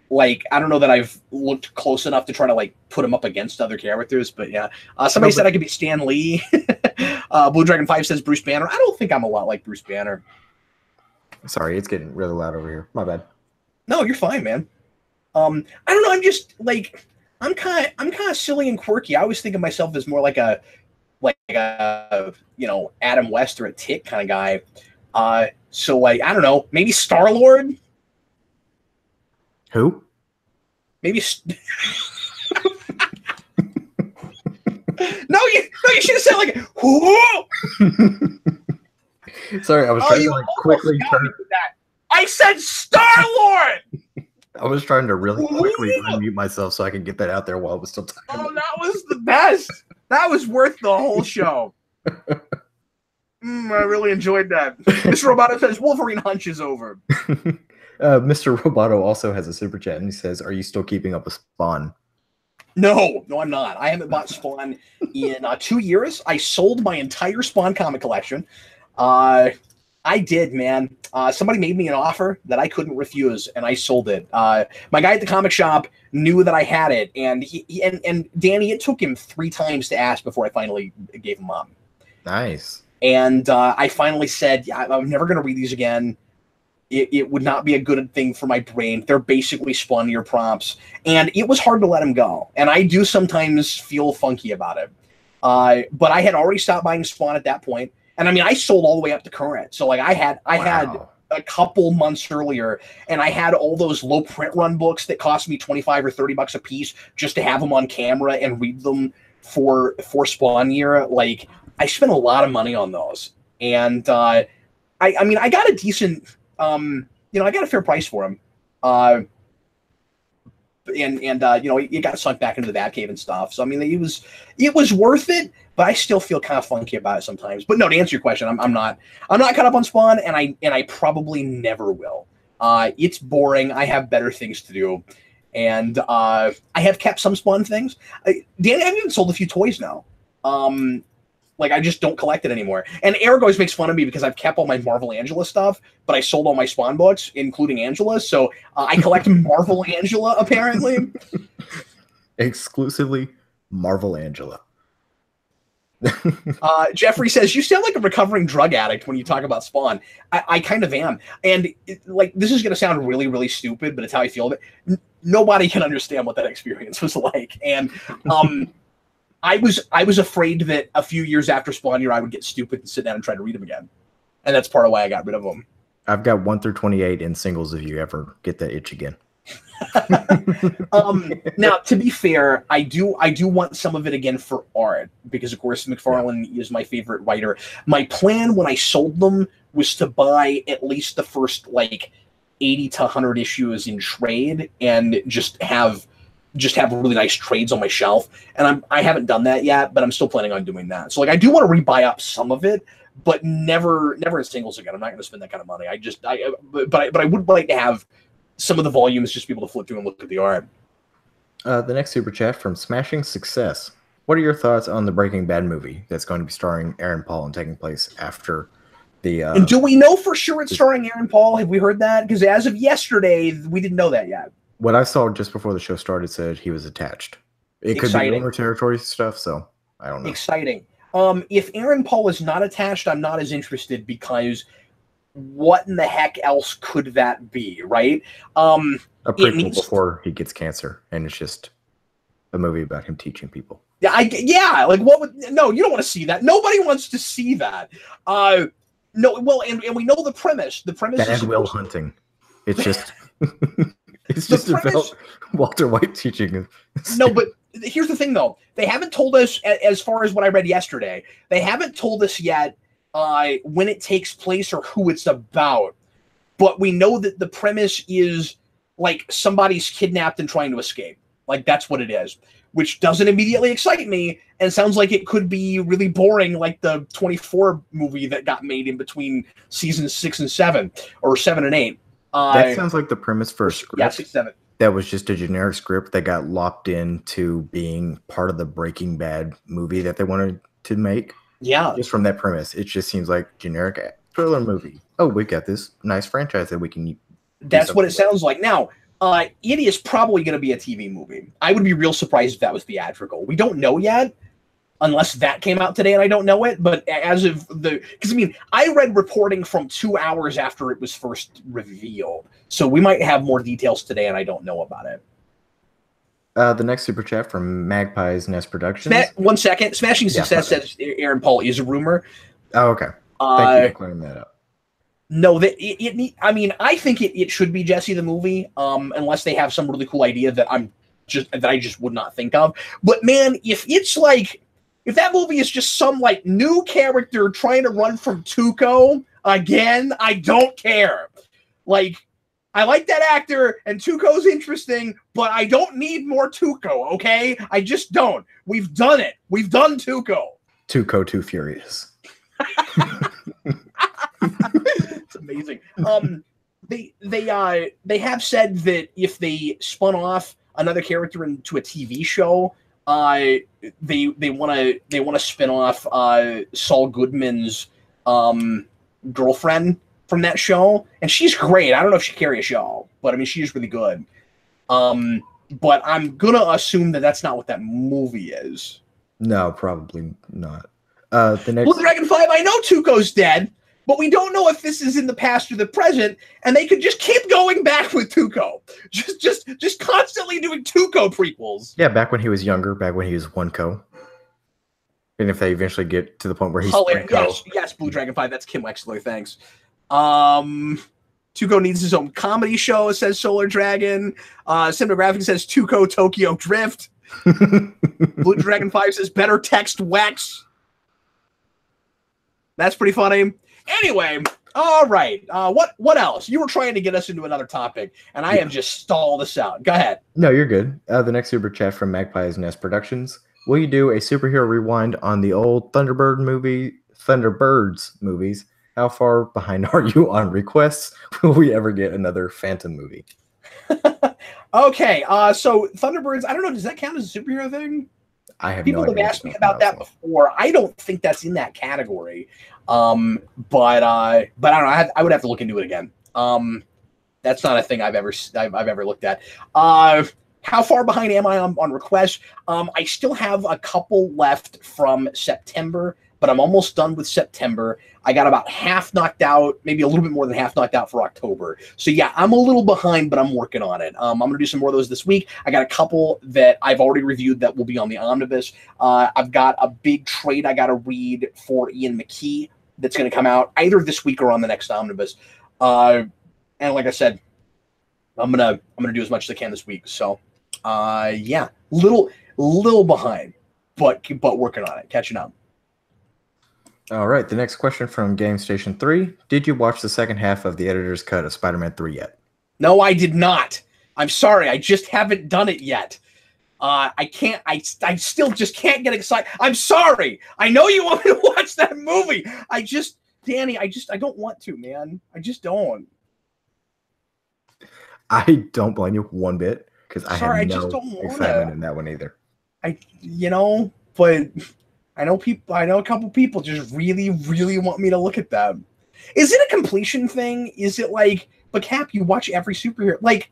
Like, I don't know that I've looked close enough to try to like put him up against other characters, but yeah. Somebody said I could be Stan Lee. Blue Dragon 5 says Bruce Banner. I don't think I'm a lot like Bruce Banner. Sorry, it's getting really loud over here. My bad. No, you're fine, man. I don't know. I'm just like I'm kind of silly and quirky. I always think of myself as more like a Adam West or a Tick kind of guy. So like I don't know, maybe Star-Lord. Who? Maybe. No, you should have said like who. Sorry, I was trying to like quickly turn. That. I said Star-Lord. I was trying to really quickly unmute myself so I could get that out there while I was still talking. Oh, that was the best. That was worth the whole show. I really enjoyed that. Mr. Roboto says Wolverine Hunch is over. Mr. Roboto also has a super chat and he says, "Are you still keeping up with Spawn?" No, I'm not. I haven't bought Spawn in 2 years. I sold my entire Spawn comic collection. I did, man. Somebody made me an offer that I couldn't refuse, and I sold it. My guy at the comic shop knew that I had it, and and Danny, it took him 3 times to ask before I finally gave him up. Nice. And I finally said, I'm never going to read these again. It would not be a good thing for my brain. They're basically Spawnier prompts. And it was hard to let him go. And I do sometimes feel funky about it. But I had already stopped buying Spawn at that point. And I mean, I sold all the way up to current. So like I had a couple months earlier, and I had all those low print run books that cost me $25 or $30 a piece just to have them on camera and read them for Spawn year. Like I spent a lot of money on those. And I mean, I got a decent, I got a fair price for them. It got sunk back into the Batcave and stuff. So I mean, it was worth it, but I still feel kind of funky about it sometimes. But no, to answer your question, I'm not caught up on Spawn, and I probably never will. It's boring. I have better things to do, and I have kept some Spawn things. Danny, I've even sold a few toys now. Like I just don't collect it anymore. And Eric always makes fun of me because I've kept all my Marvel Angela stuff, but I sold all my Spawn books, including Angela. So I collect Marvel Angela, apparently. Exclusively Marvel Angela. Jeffrey says, you sound like a recovering drug addict when you talk about Spawn. I kind of am. And this is going to sound really, really stupid, but it's how I feel. Nobody can understand what that experience was like. And I was afraid that a few years after Spawn year, I would get stupid and sit down and try to read them again. And that's part of why I got rid of them. I've got 1 through 28 in singles if you ever get that itch again. Now, to be fair, I do want some of it again for art because, of course, McFarlane is my favorite writer. My plan when I sold them was to buy at least the first 80 to 100 issues in trade and just have really nice trades on my shelf. And I haven't done that yet, but I'm still planning on doing that. So I do want to rebuy up some of it, but never in singles again. I'm not going to spend that kind of money. But I would like to have some of the volumes just be able to flip through and look at the art. The next super chat from Smashing Success. What are your thoughts on the Breaking Bad movie that's going to be starring Aaron Paul and taking place after the... and do we know for sure it's starring Aaron Paul? Have we heard that? Because as of yesterday, we didn't know that yet. What I saw just before the show started said he was attached. It could be rumor territory stuff, so I don't know. Exciting. If Aaron Paul is not attached, I'm not as interested because what in the heck else could that be, right? A prequel before he gets cancer, and it's just a movie about him teaching people. What would... No, you don't want to see that. Nobody wants to see that. No, well, and we know the premise. The premise is Will Hunting. It's just... It's just about Walter White teaching. No, but here's the thing, though. They haven't told us, as far as what I read yesterday, they haven't told us yet when it takes place or who it's about. But we know that the premise is somebody's kidnapped and trying to escape. That's what it is, which doesn't immediately excite me and sounds like it could be really boring, like the 24 movie that got made in between seasons 6 and 7 or 7 and 8. That sounds like the premise for a script. Yeah, 6, 7. That was just a generic script that got lopped into being part of the Breaking Bad movie that they wanted to make. Yeah. Just from that premise. It just seems like generic thriller movie. Oh, we've got this nice franchise that we can That's what it sounds like. Now, it is probably going to be a TV movie. I would be real surprised if that was theatrical. We don't know yet, unless that came out today and I don't know it. But as of because I mean, I read reporting from 2 hours after it was first revealed, so we might have more details today, and I don't know about it. The next super chat from Magpie's Nest Productions. 1 second. Smashing Success says Aaron Paul is a rumor. Oh, okay. Thank you for clearing that up. No, I mean, I think it should be Jesse the movie, unless they have some really cool idea that I just would not think of. But man, if that movie is just some like new character trying to run from Tuco again, I don't care. Like, I like that actor, and Tuco's interesting, but I don't need more Tuco, okay? I just don't. We've done it. We've done Tuco. Tuco Too Furious. It's amazing. They have said that if they spun off another character into a TV show, they want to spin off Saul Goodman's girlfriend from that show, and she's great. I don't know if she can carry a show, but I mean, she's really good. But I'm gonna assume that that's not what that movie is. No, probably not. The next Blue Dragon 5, I know Tuco's dead, but we don't know if this is in the past or the present, and they could just keep going back with Tuco. Just constantly doing Tuco prequels. Yeah, back when he was younger, back when he was 1Co. And if they eventually get to the point where he's yes, Blue Dragon 5, that's Kim Wexler, thanks. Tuco needs his own comedy show, says Solar Dragon. Cinematographic says Tuco Tokyo Drift. Blue Dragon 5 says better text Wex. That's pretty funny. Anyway, all right. What else? You were trying to get us into another topic, and I have just stalled us out. Go ahead. No, you're good. The next super chat from Magpie's Nest Productions. Will you do a superhero rewind on the old Thunderbirds movies? How far behind are you on requests? Will we ever get another Phantom movie? Okay, so Thunderbirds, I don't know, does that count as a superhero thing? I have People have asked me about that before. I don't think that's in that category. But I don't know. I would have to look into it again. That's not a thing I've ever looked at. How far behind am I on requests? I still have a couple left from September, but I'm almost done with September. I got about half knocked out, maybe a little bit more than half knocked out for October. So yeah, I'm a little behind, but I'm working on it. I'm going to do some more of those this week. I got a couple that I've already reviewed that will be on the omnibus. I've got a big trade I got to read for Ian McKee that's going to come out either this week or on the next omnibus. And like I said, I'm gonna do as much as I can this week. So yeah, little behind, but working on it, catching up. All right, the next question from Game Station 3. Did you watch the second half of the editor's cut of Spider-Man 3 yet? No, I did not. I'm sorry. I just haven't done it yet. I can't. I still just can't get excited. I'm sorry. I know you want me to watch that movie. Danny, I don't want to, man. I just don't. I don't blame you one bit, because I have no excitement in that one either. But I know a couple people just really, really want me to look at them. Is it a completion thing? Is it like, but Cap, you watch every superhero? Like,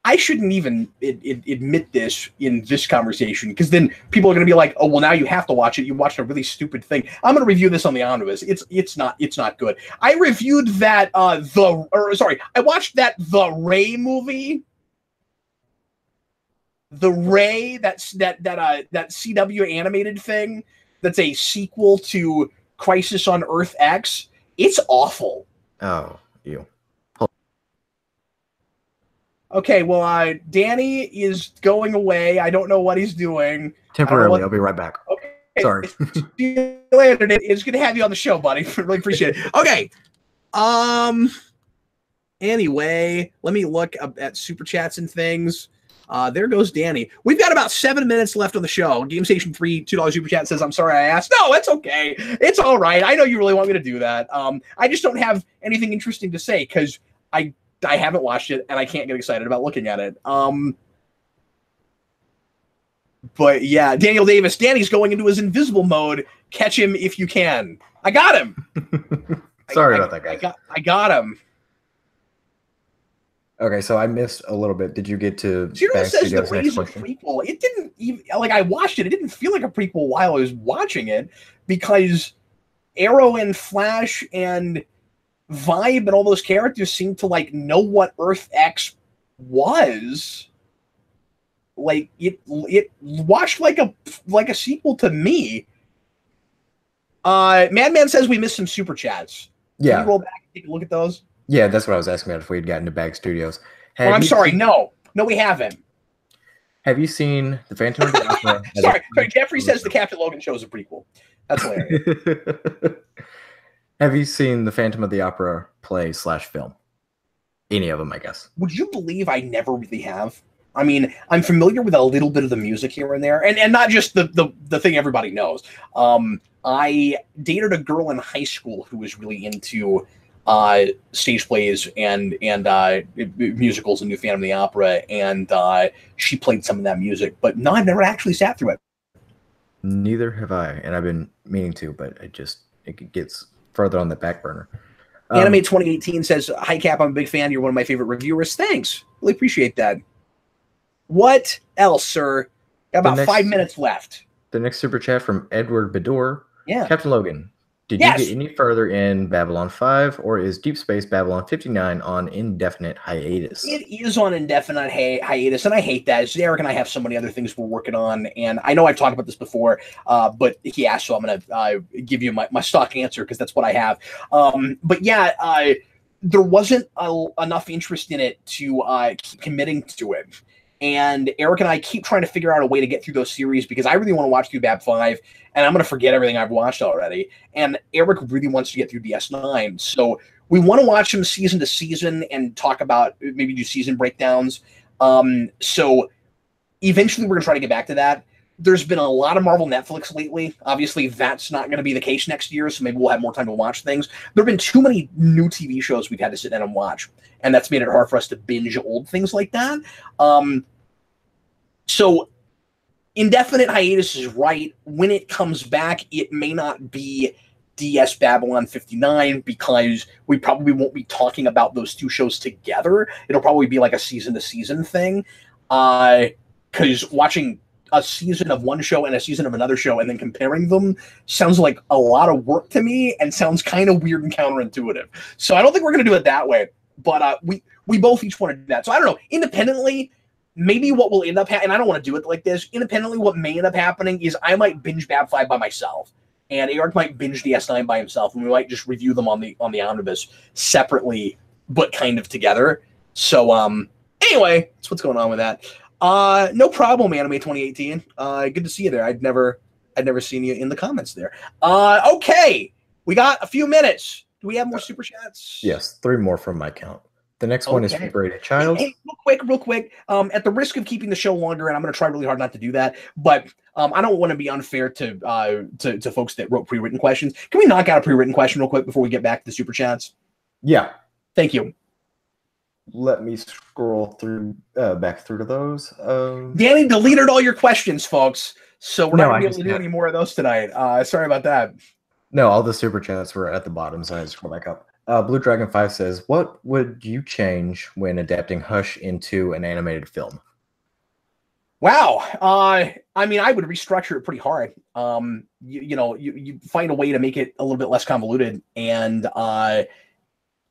I shouldn't even admit this in this conversation, because then people are going to be like, oh, well, now you have to watch it. You watched a really stupid thing. I'm going to review this on the omnibus. It's not good. I reviewed that I watched that The Ray movie. The Ray, that CW animated thing that's a sequel to Crisis on Earth X. It's awful. Oh, you. Okay, well, Danny is going away. I don't know what he's doing. Temporarily, I'll be right back. Okay. Sorry. See you later. It's good to have you on the show, buddy. Really appreciate it. Okay. Anyway, let me look at super chats and things. There goes Danny. We've got about 7 minutes left on the show. Game Station 3, $2 super chat says, I'm sorry I asked. No, it's okay. It's all right. I know you really want me to do that. I just don't have anything interesting to say because I haven't watched it and I can't get excited about looking at it. But yeah, Daniel Davis. Danny's going into his invisible mode. Catch him if you can. I got him. Sorry about that, guys. I got him. Okay, so I missed a little bit. Did you get to Zero Bang says the Studios' next Rays a question? prequel. It didn't even like I watched it. It didn't feel like a prequel while I was watching it because Arrow and Flash and Vibe and all those characters seemed to like know what Earth X was. Like it watched like a sequel to me. Madman says we missed some super chats. Can you roll back and take a look at those? Yeah, that's what I was asking about if we had gotten to Bag Studios. Oh, I'm sorry. No, we haven't. Have you seen The Phantom of the Opera? Sorry, Jeffrey says the Captain Logan show is a prequel. That's hilarious. Have you seen The Phantom of the Opera play/film? Any of them, I guess. Would you believe I never really have? I mean, I'm familiar with a little bit of the music here and there, and not just the thing everybody knows. I dated a girl in high school who was really into stage plays and musicals and knew Phantom of the Opera, and she played some of that music. But no, I've never actually sat through it. Neither have I, and I've been meaning to, but it gets further on the back burner. Anime 2018 says, "Hi Cap, I'm a big fan. You're one of my favorite reviewers. Thanks, really appreciate that." What else, sir? Got about 5 minutes left. The next super chat from Edward Bador. Yeah, Captain Logan. Did you get any further in Babylon 5, or is Deep Space Babylon 59 on indefinite hiatus? It is on indefinite hiatus, and I hate that. Eric and I have so many other things we're working on, and I know I've talked about this before, but he asked, so I'm going to give you my stock answer because that's what I have. But yeah, there wasn't enough interest in it to keep committing to it. And Eric and I keep trying to figure out a way to get through those series because I really want to watch through Bab 5, and I'm going to forget everything I've watched already. And Eric really wants to get through DS9. So we want to watch them season to season and talk about, maybe do season breakdowns. So eventually we're going to try to get back to that. There's been a lot of Marvel Netflix lately. Obviously, that's not going to be the case next year, so maybe we'll have more time to watch things. There have been too many new TV shows we've had to sit down and watch, and that's made it hard for us to binge old things like that. So indefinite hiatus is right. When it comes back, it may not be DS Babylon 59 because we probably won't be talking about those two shows together. It'll probably be like a season-to-season thing. Because watching a season of one show and a season of another show and then comparing them sounds like a lot of work to me and sounds kind of weird and counterintuitive. So I don't think we're going to do it that way. But we both each want to do that. So I don't know. Independently, maybe what will end up happening, and I don't want to do it like this, independently what may end up happening is I might binge Bab 5 by myself, and Eric might binge DS9 by himself, and we might just review them on the omnibus separately, but kind of together. So anyway, that's what's going on with that. No problem, Anime 2018. Good to see you there. I'd never seen you in the comments there. Okay, we got a few minutes. Do we have more super chats? Yes, 3 more from my count. The next one is from Braided Child. Hey, real quick. At the risk of keeping the show longer, and I'm going to try really hard not to do that, but I don't want to be unfair to folks that wrote pre-written questions. Can we knock out a pre-written question real quick before we get back to the super chats? Yeah. Thank you. Let me scroll through back through to those. Danny deleted all your questions, folks, so we're not going to be able to do any more of those tonight. Sorry about that. No, all the super chats were at the bottom, so I had to scroll back up. Blue Dragon 5 says, "What would you change when adapting Hush into an animated film?" Wow. I mean, I would restructure it pretty hard. You find a way to make it a little bit less convoluted and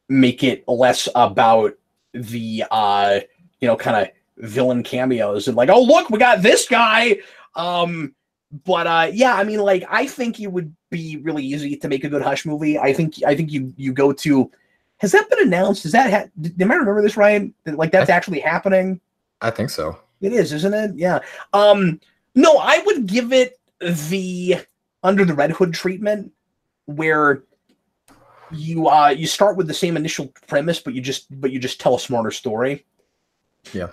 make it less about the kind of villain cameos and like, oh look, we got this guy. But yeah, I mean, like, I think it would be really easy to make a good Hush movie. I think you go to. Has that been announced? Am I remember this right? Like that's actually happening. I think so. It is, isn't it? Yeah. No, I would give it the Under the Red Hood treatment, where you start with the same initial premise, but you just tell a smarter story. Yeah.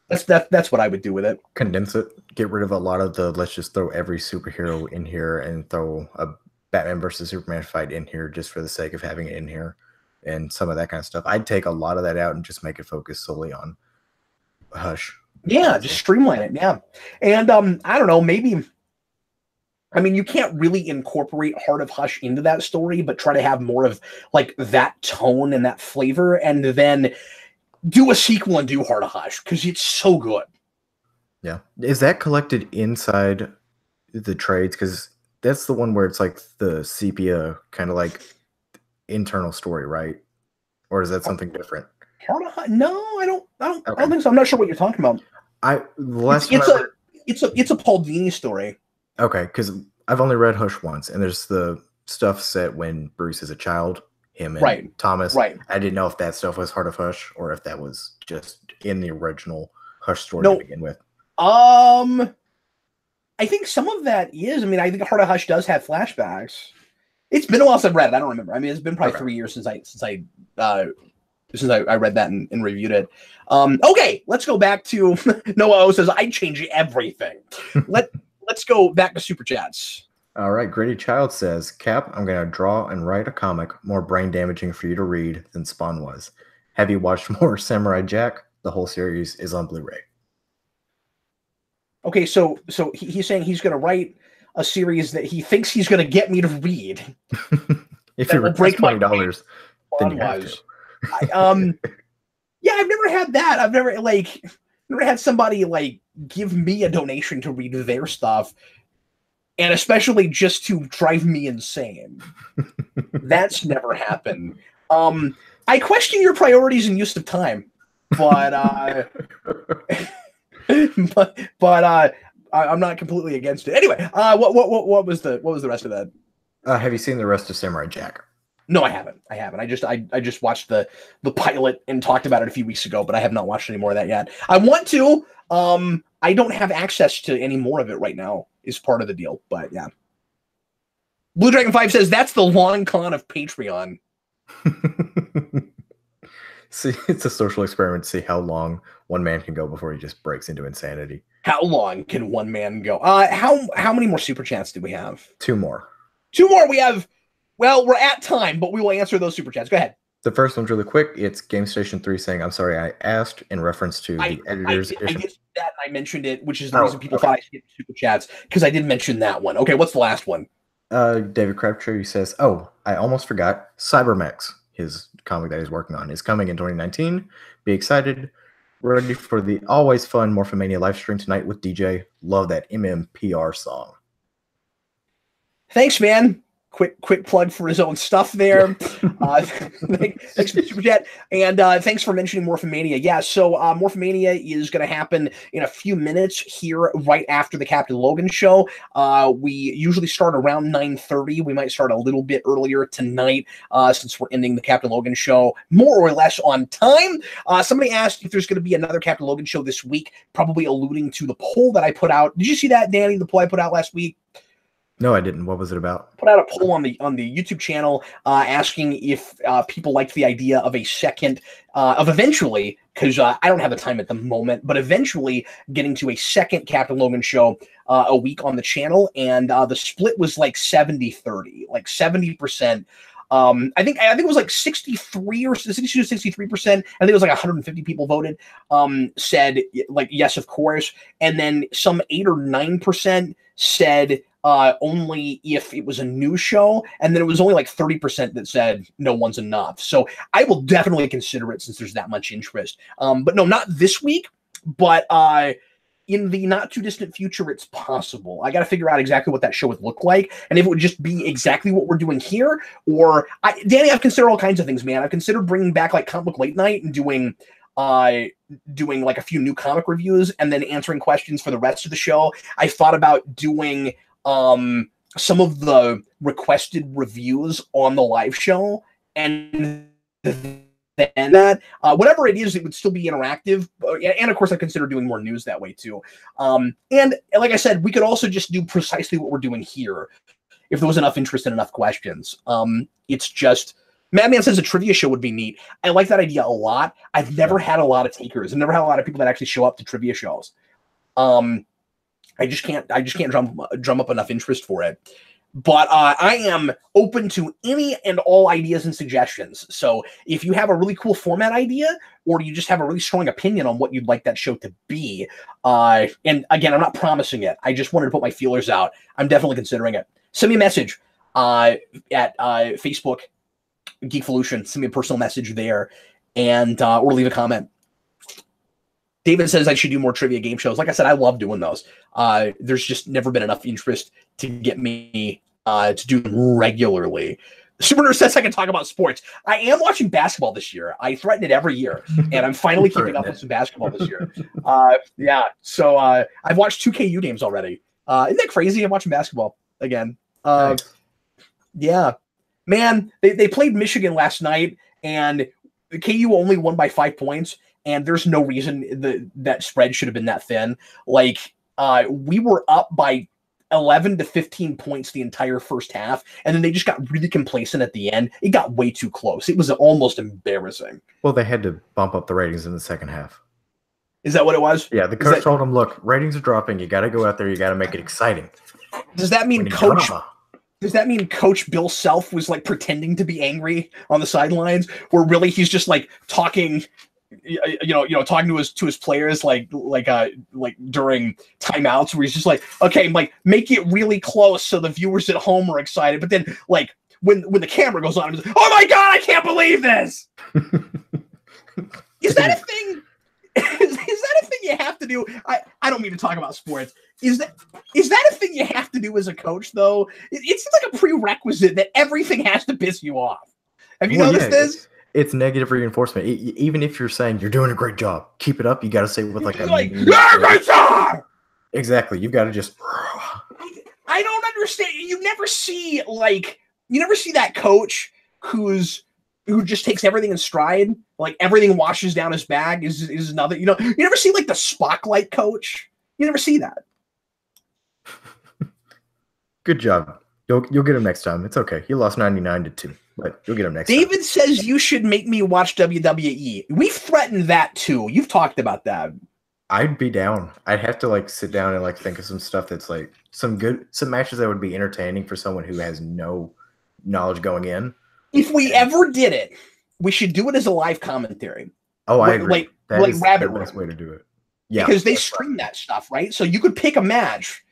That's what I would do with it. Condense it. Get rid of a lot of the let's just throw every superhero in here and throw a Batman versus Superman fight in here just for the sake of having it in here and some of that kind of stuff. I'd take a lot of that out and just make it focus solely on Hush. Yeah, just streamline it. Yeah. And I don't know, maybe I mean, you can't really incorporate Heart of Hush into that story, but try to have more of like that tone and that flavor, and then do a sequel and do Heart of Hush because it's so good. Yeah. Is that collected inside the trades? Because that's the one where it's like the sepia kind of like internal story, right? Or is that something different? Heart of Hush? No, I don't think so. I'm not sure what you're talking about. It's a Paul Dini story. Okay, because I've only read Hush once, and there's the stuff set when Bruce is a child, him and Thomas. Right. I didn't know if that stuff was Heart of Hush or if that was just in the original Hush story to begin with. I think some of that is. I mean, I think Heart of Hush does have flashbacks. It's been a while since I've read it. I don't remember. I mean, it's been probably 3 years since I read that and reviewed it. Okay, let's go back to Noah O says I'd change everything. Let's go back to Super Chats. All right, Gritty Child says, Cap, I'm going to draw and write a comic more brain damaging for you to read than Spawn was. Have you watched more Samurai Jack? The whole series is on Blu-ray. Okay, so he's saying he's going to write a series that he thinks he's going to get me to read. If you request $20, then you have to. Yeah, I've never had that. I've never had somebody like give me a donation to read their stuff, and especially just to drive me insane. That's never happened. I question your priorities and use of time, but I'm not completely against it. Anyway, what was the rest of that? Have you seen the rest of Samurai Jack? No, I haven't. I just watched the pilot and talked about it a few weeks ago, but I have not watched any more of that yet. I want to. I don't have access to any more of it right now. Is part of the deal, but yeah. Blue Dragon 5 says that's the long con of Patreon. See, it's a social experiment to see how long one man can go before he just breaks into insanity. How long can one man go? How many more super chats do we have? 2 more. 2 more. We have. Well, we're at time, but we will answer those super chats. Go ahead. The first one's really quick. It's GameStation 3 saying, I'm sorry I asked, in reference to the editor's I did that, and I mentioned it, which is the reason people thought I skipped super chats, because I did mention that one. Okay, what's the last one? David Crabtree says, oh, I almost forgot. Cybermex, his comic that he's working on, is coming in 2019. Be excited. Ready for the always fun Morphomania live stream tonight with DJ. Love that MMPR song. Thanks, man. Quick plug for his own stuff there. Thanks for Super Chat. And thanks for mentioning Morphomania. Yeah, so Morphomania is going to happen in a few minutes here right after the Captain Logan show. We usually start around 9:30. We might start a little bit earlier tonight since we're ending the Captain Logan show more or less on time. Somebody asked if there's going to be another Captain Logan show this week, probably alluding to the poll that I put out. Did you see that, Danny, the poll I put out last week? No, I didn't. What was it about? Put out a poll on the YouTube channel asking if people liked the idea of a second, of eventually, because I don't have the time at the moment, but eventually getting to a second Captain Logan show a week on the channel. And the split was like 70-30, like 70%. I think it was like 63 or 62 to 63%. I think it was like 150 people voted, said like, yes, of course. And then some 8 or 9% said only if it was a new show. And then it was only like 30% that said no one's enough. So I will definitely consider it since there's that much interest. But no, not this week, but in the not too distant future, it's possible. I got to figure out exactly what that show would look like, and if it would just be exactly what we're doing here, or Danny, I've considered all kinds of things, man. I've considered bringing back like Comic Book Late Night and doing like a few new comic reviews and then answering questions for the rest of the show. I thought about doing some of the requested reviews on the live show, and then that whatever it is, it would still be interactive, and of course I consider doing more news that way too. And like I said, we could also just do precisely what we're doing here if there was enough interest and enough questions. It's just Madman says a trivia show would be neat. I like that idea a lot. I've never had a lot of takers. I've never had a lot of people that actually show up to trivia shows. I just can't drum up enough interest for it. But I am open to any and all ideas and suggestions. So if you have a really cool format idea, or you just have a really strong opinion on what you'd like that show to be, and again, I'm not promising it. I just wanted to put my feelers out. I'm definitely considering it. Send me a message at Facebook, Geekvolution. Send me a personal message there, and or leave a comment. David says I should do more trivia game shows. Like I said, I love doing those. There's just never been enough interest to get me to do them regularly. Super says I can talk about sports. I am watching basketball this year. I threaten it every year, and I'm finally keeping up with some basketball this year. Yeah, so I've watched 2 KU games already. Isn't that crazy? I'm watching basketball again. Nice. Yeah, man, they played Michigan last night, and KU only won by 5 points, and there's no reason that spread should have been that thin. Like, we were up by 11 to 15 points the entire first half, and then they just got really complacent at the end. It got way too close. It was almost embarrassing. Well, they had to bump up the ratings in the second half. Is that what it was? Yeah, the coach told them, look, ratings are dropping. You got to go out there. You got to make it exciting. Does that mean Coach Bill Self was like pretending to be angry on the sidelines, where really he's just like talking talking to his players like during timeouts, where he's just like, okay, like make it really close so the viewers at home are excited, but then like when the camera goes on, it's like, oh my god, I can't believe this. Is that a thing? Is that a thing you have to do? I don't mean to talk about sports. Is that a thing you have to do as a coach, though? It seems like a prerequisite that everything has to piss you off. Have you noticed this? It's negative reinforcement. Even if you're saying you're doing a great job, keep it up. You got to say it with like a great job. Exactly. You've got to just. I don't understand. You never see that coach who just takes everything in stride. Like everything washes down his bag is another. You never see like the spotlight coach. You never see that. Good job. You'll get him next time. It's okay. You lost 99-2. But you'll get him next time. David says you should make me watch WWE. We've threatened that too. You've talked about that. I'd be down. I'd have to like sit down and like think of some stuff that's like some matches that would be entertaining for someone who has no knowledge going in. If we ever did it, we should do it as a live commentary. Oh, I agree. Like Rabbit Room. That's the best way to do it. Yeah, because they stream that stuff, right? So you could pick a match,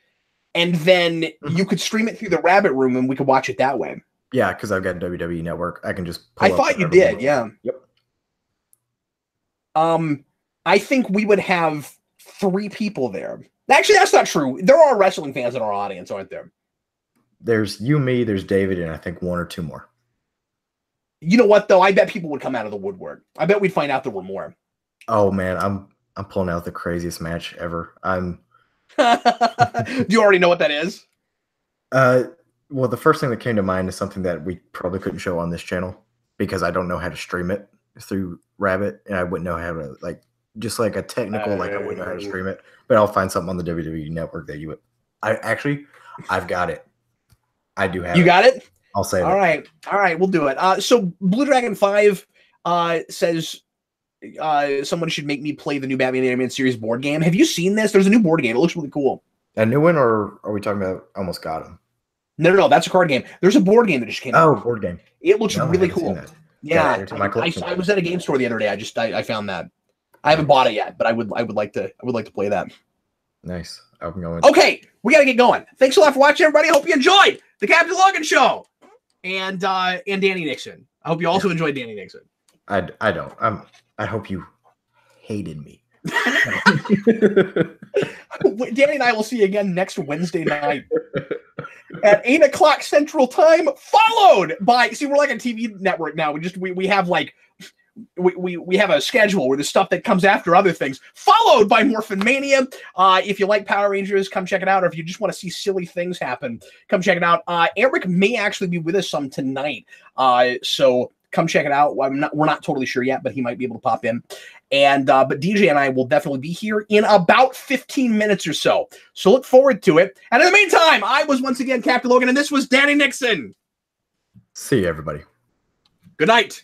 and then you could stream it through the Rabbit Room, and we could watch it that way. Yeah, because I've got WWE Network. I can just. I thought you did, yeah. Yep. I think we would have 3 people there. Actually, that's not true. There are wrestling fans in our audience, aren't there? There's you, me, there's David, and I think 1 or 2 more. You know what, though? I bet people would come out of the woodwork. I bet we'd find out there were more. Oh man, I'm pulling out the craziest match ever. Do you already know what that is? Well, the first thing that came to mind is something that we probably couldn't show on this channel because I don't know how to stream it through Rabbit, and I wouldn't know how to just like a technical I wouldn't know how to stream it. But I'll find something on the WWE Network that you would. I've got it. I do have. You got it? I'll say it. All right, we'll do it. So Blue Dragon 5 says someone should make me play the new Batman Animated Series board game. Have you seen this? There's a new board game. It looks really cool. A new one, or are we talking about Almost Got Him? No, that's a card game. There's a board game that just came out. Oh, board game. It looks really cool. Yeah, I was at a game store the other day. I found that. I haven't bought it yet, but I would like to play that. Nice. I'm going. Okay, we gotta get going. Thanks a lot for watching, everybody. Hope you enjoyed the Captain Logan Show and Danny Nixon. I hope you also enjoyed Danny Nixon. I don't. I hope you hated me. Danny and I will see you again next Wednesday night at 8:00 Central Time, followed by we're like a TV network now. We have like we have a schedule where the stuff that comes after other things, followed by Morphin Mania. If you like Power Rangers, come check it out. Or if you just want to see silly things happen, come check it out. Eric may actually be with us some tonight, so come check it out. We're not totally sure yet, but he might be able to pop in. And but DJ and I will definitely be here in about 15 minutes or so. So look forward to it. And in the meantime, I was once again Captain Logan, and this was Danny Nixon. See you, everybody. Good night.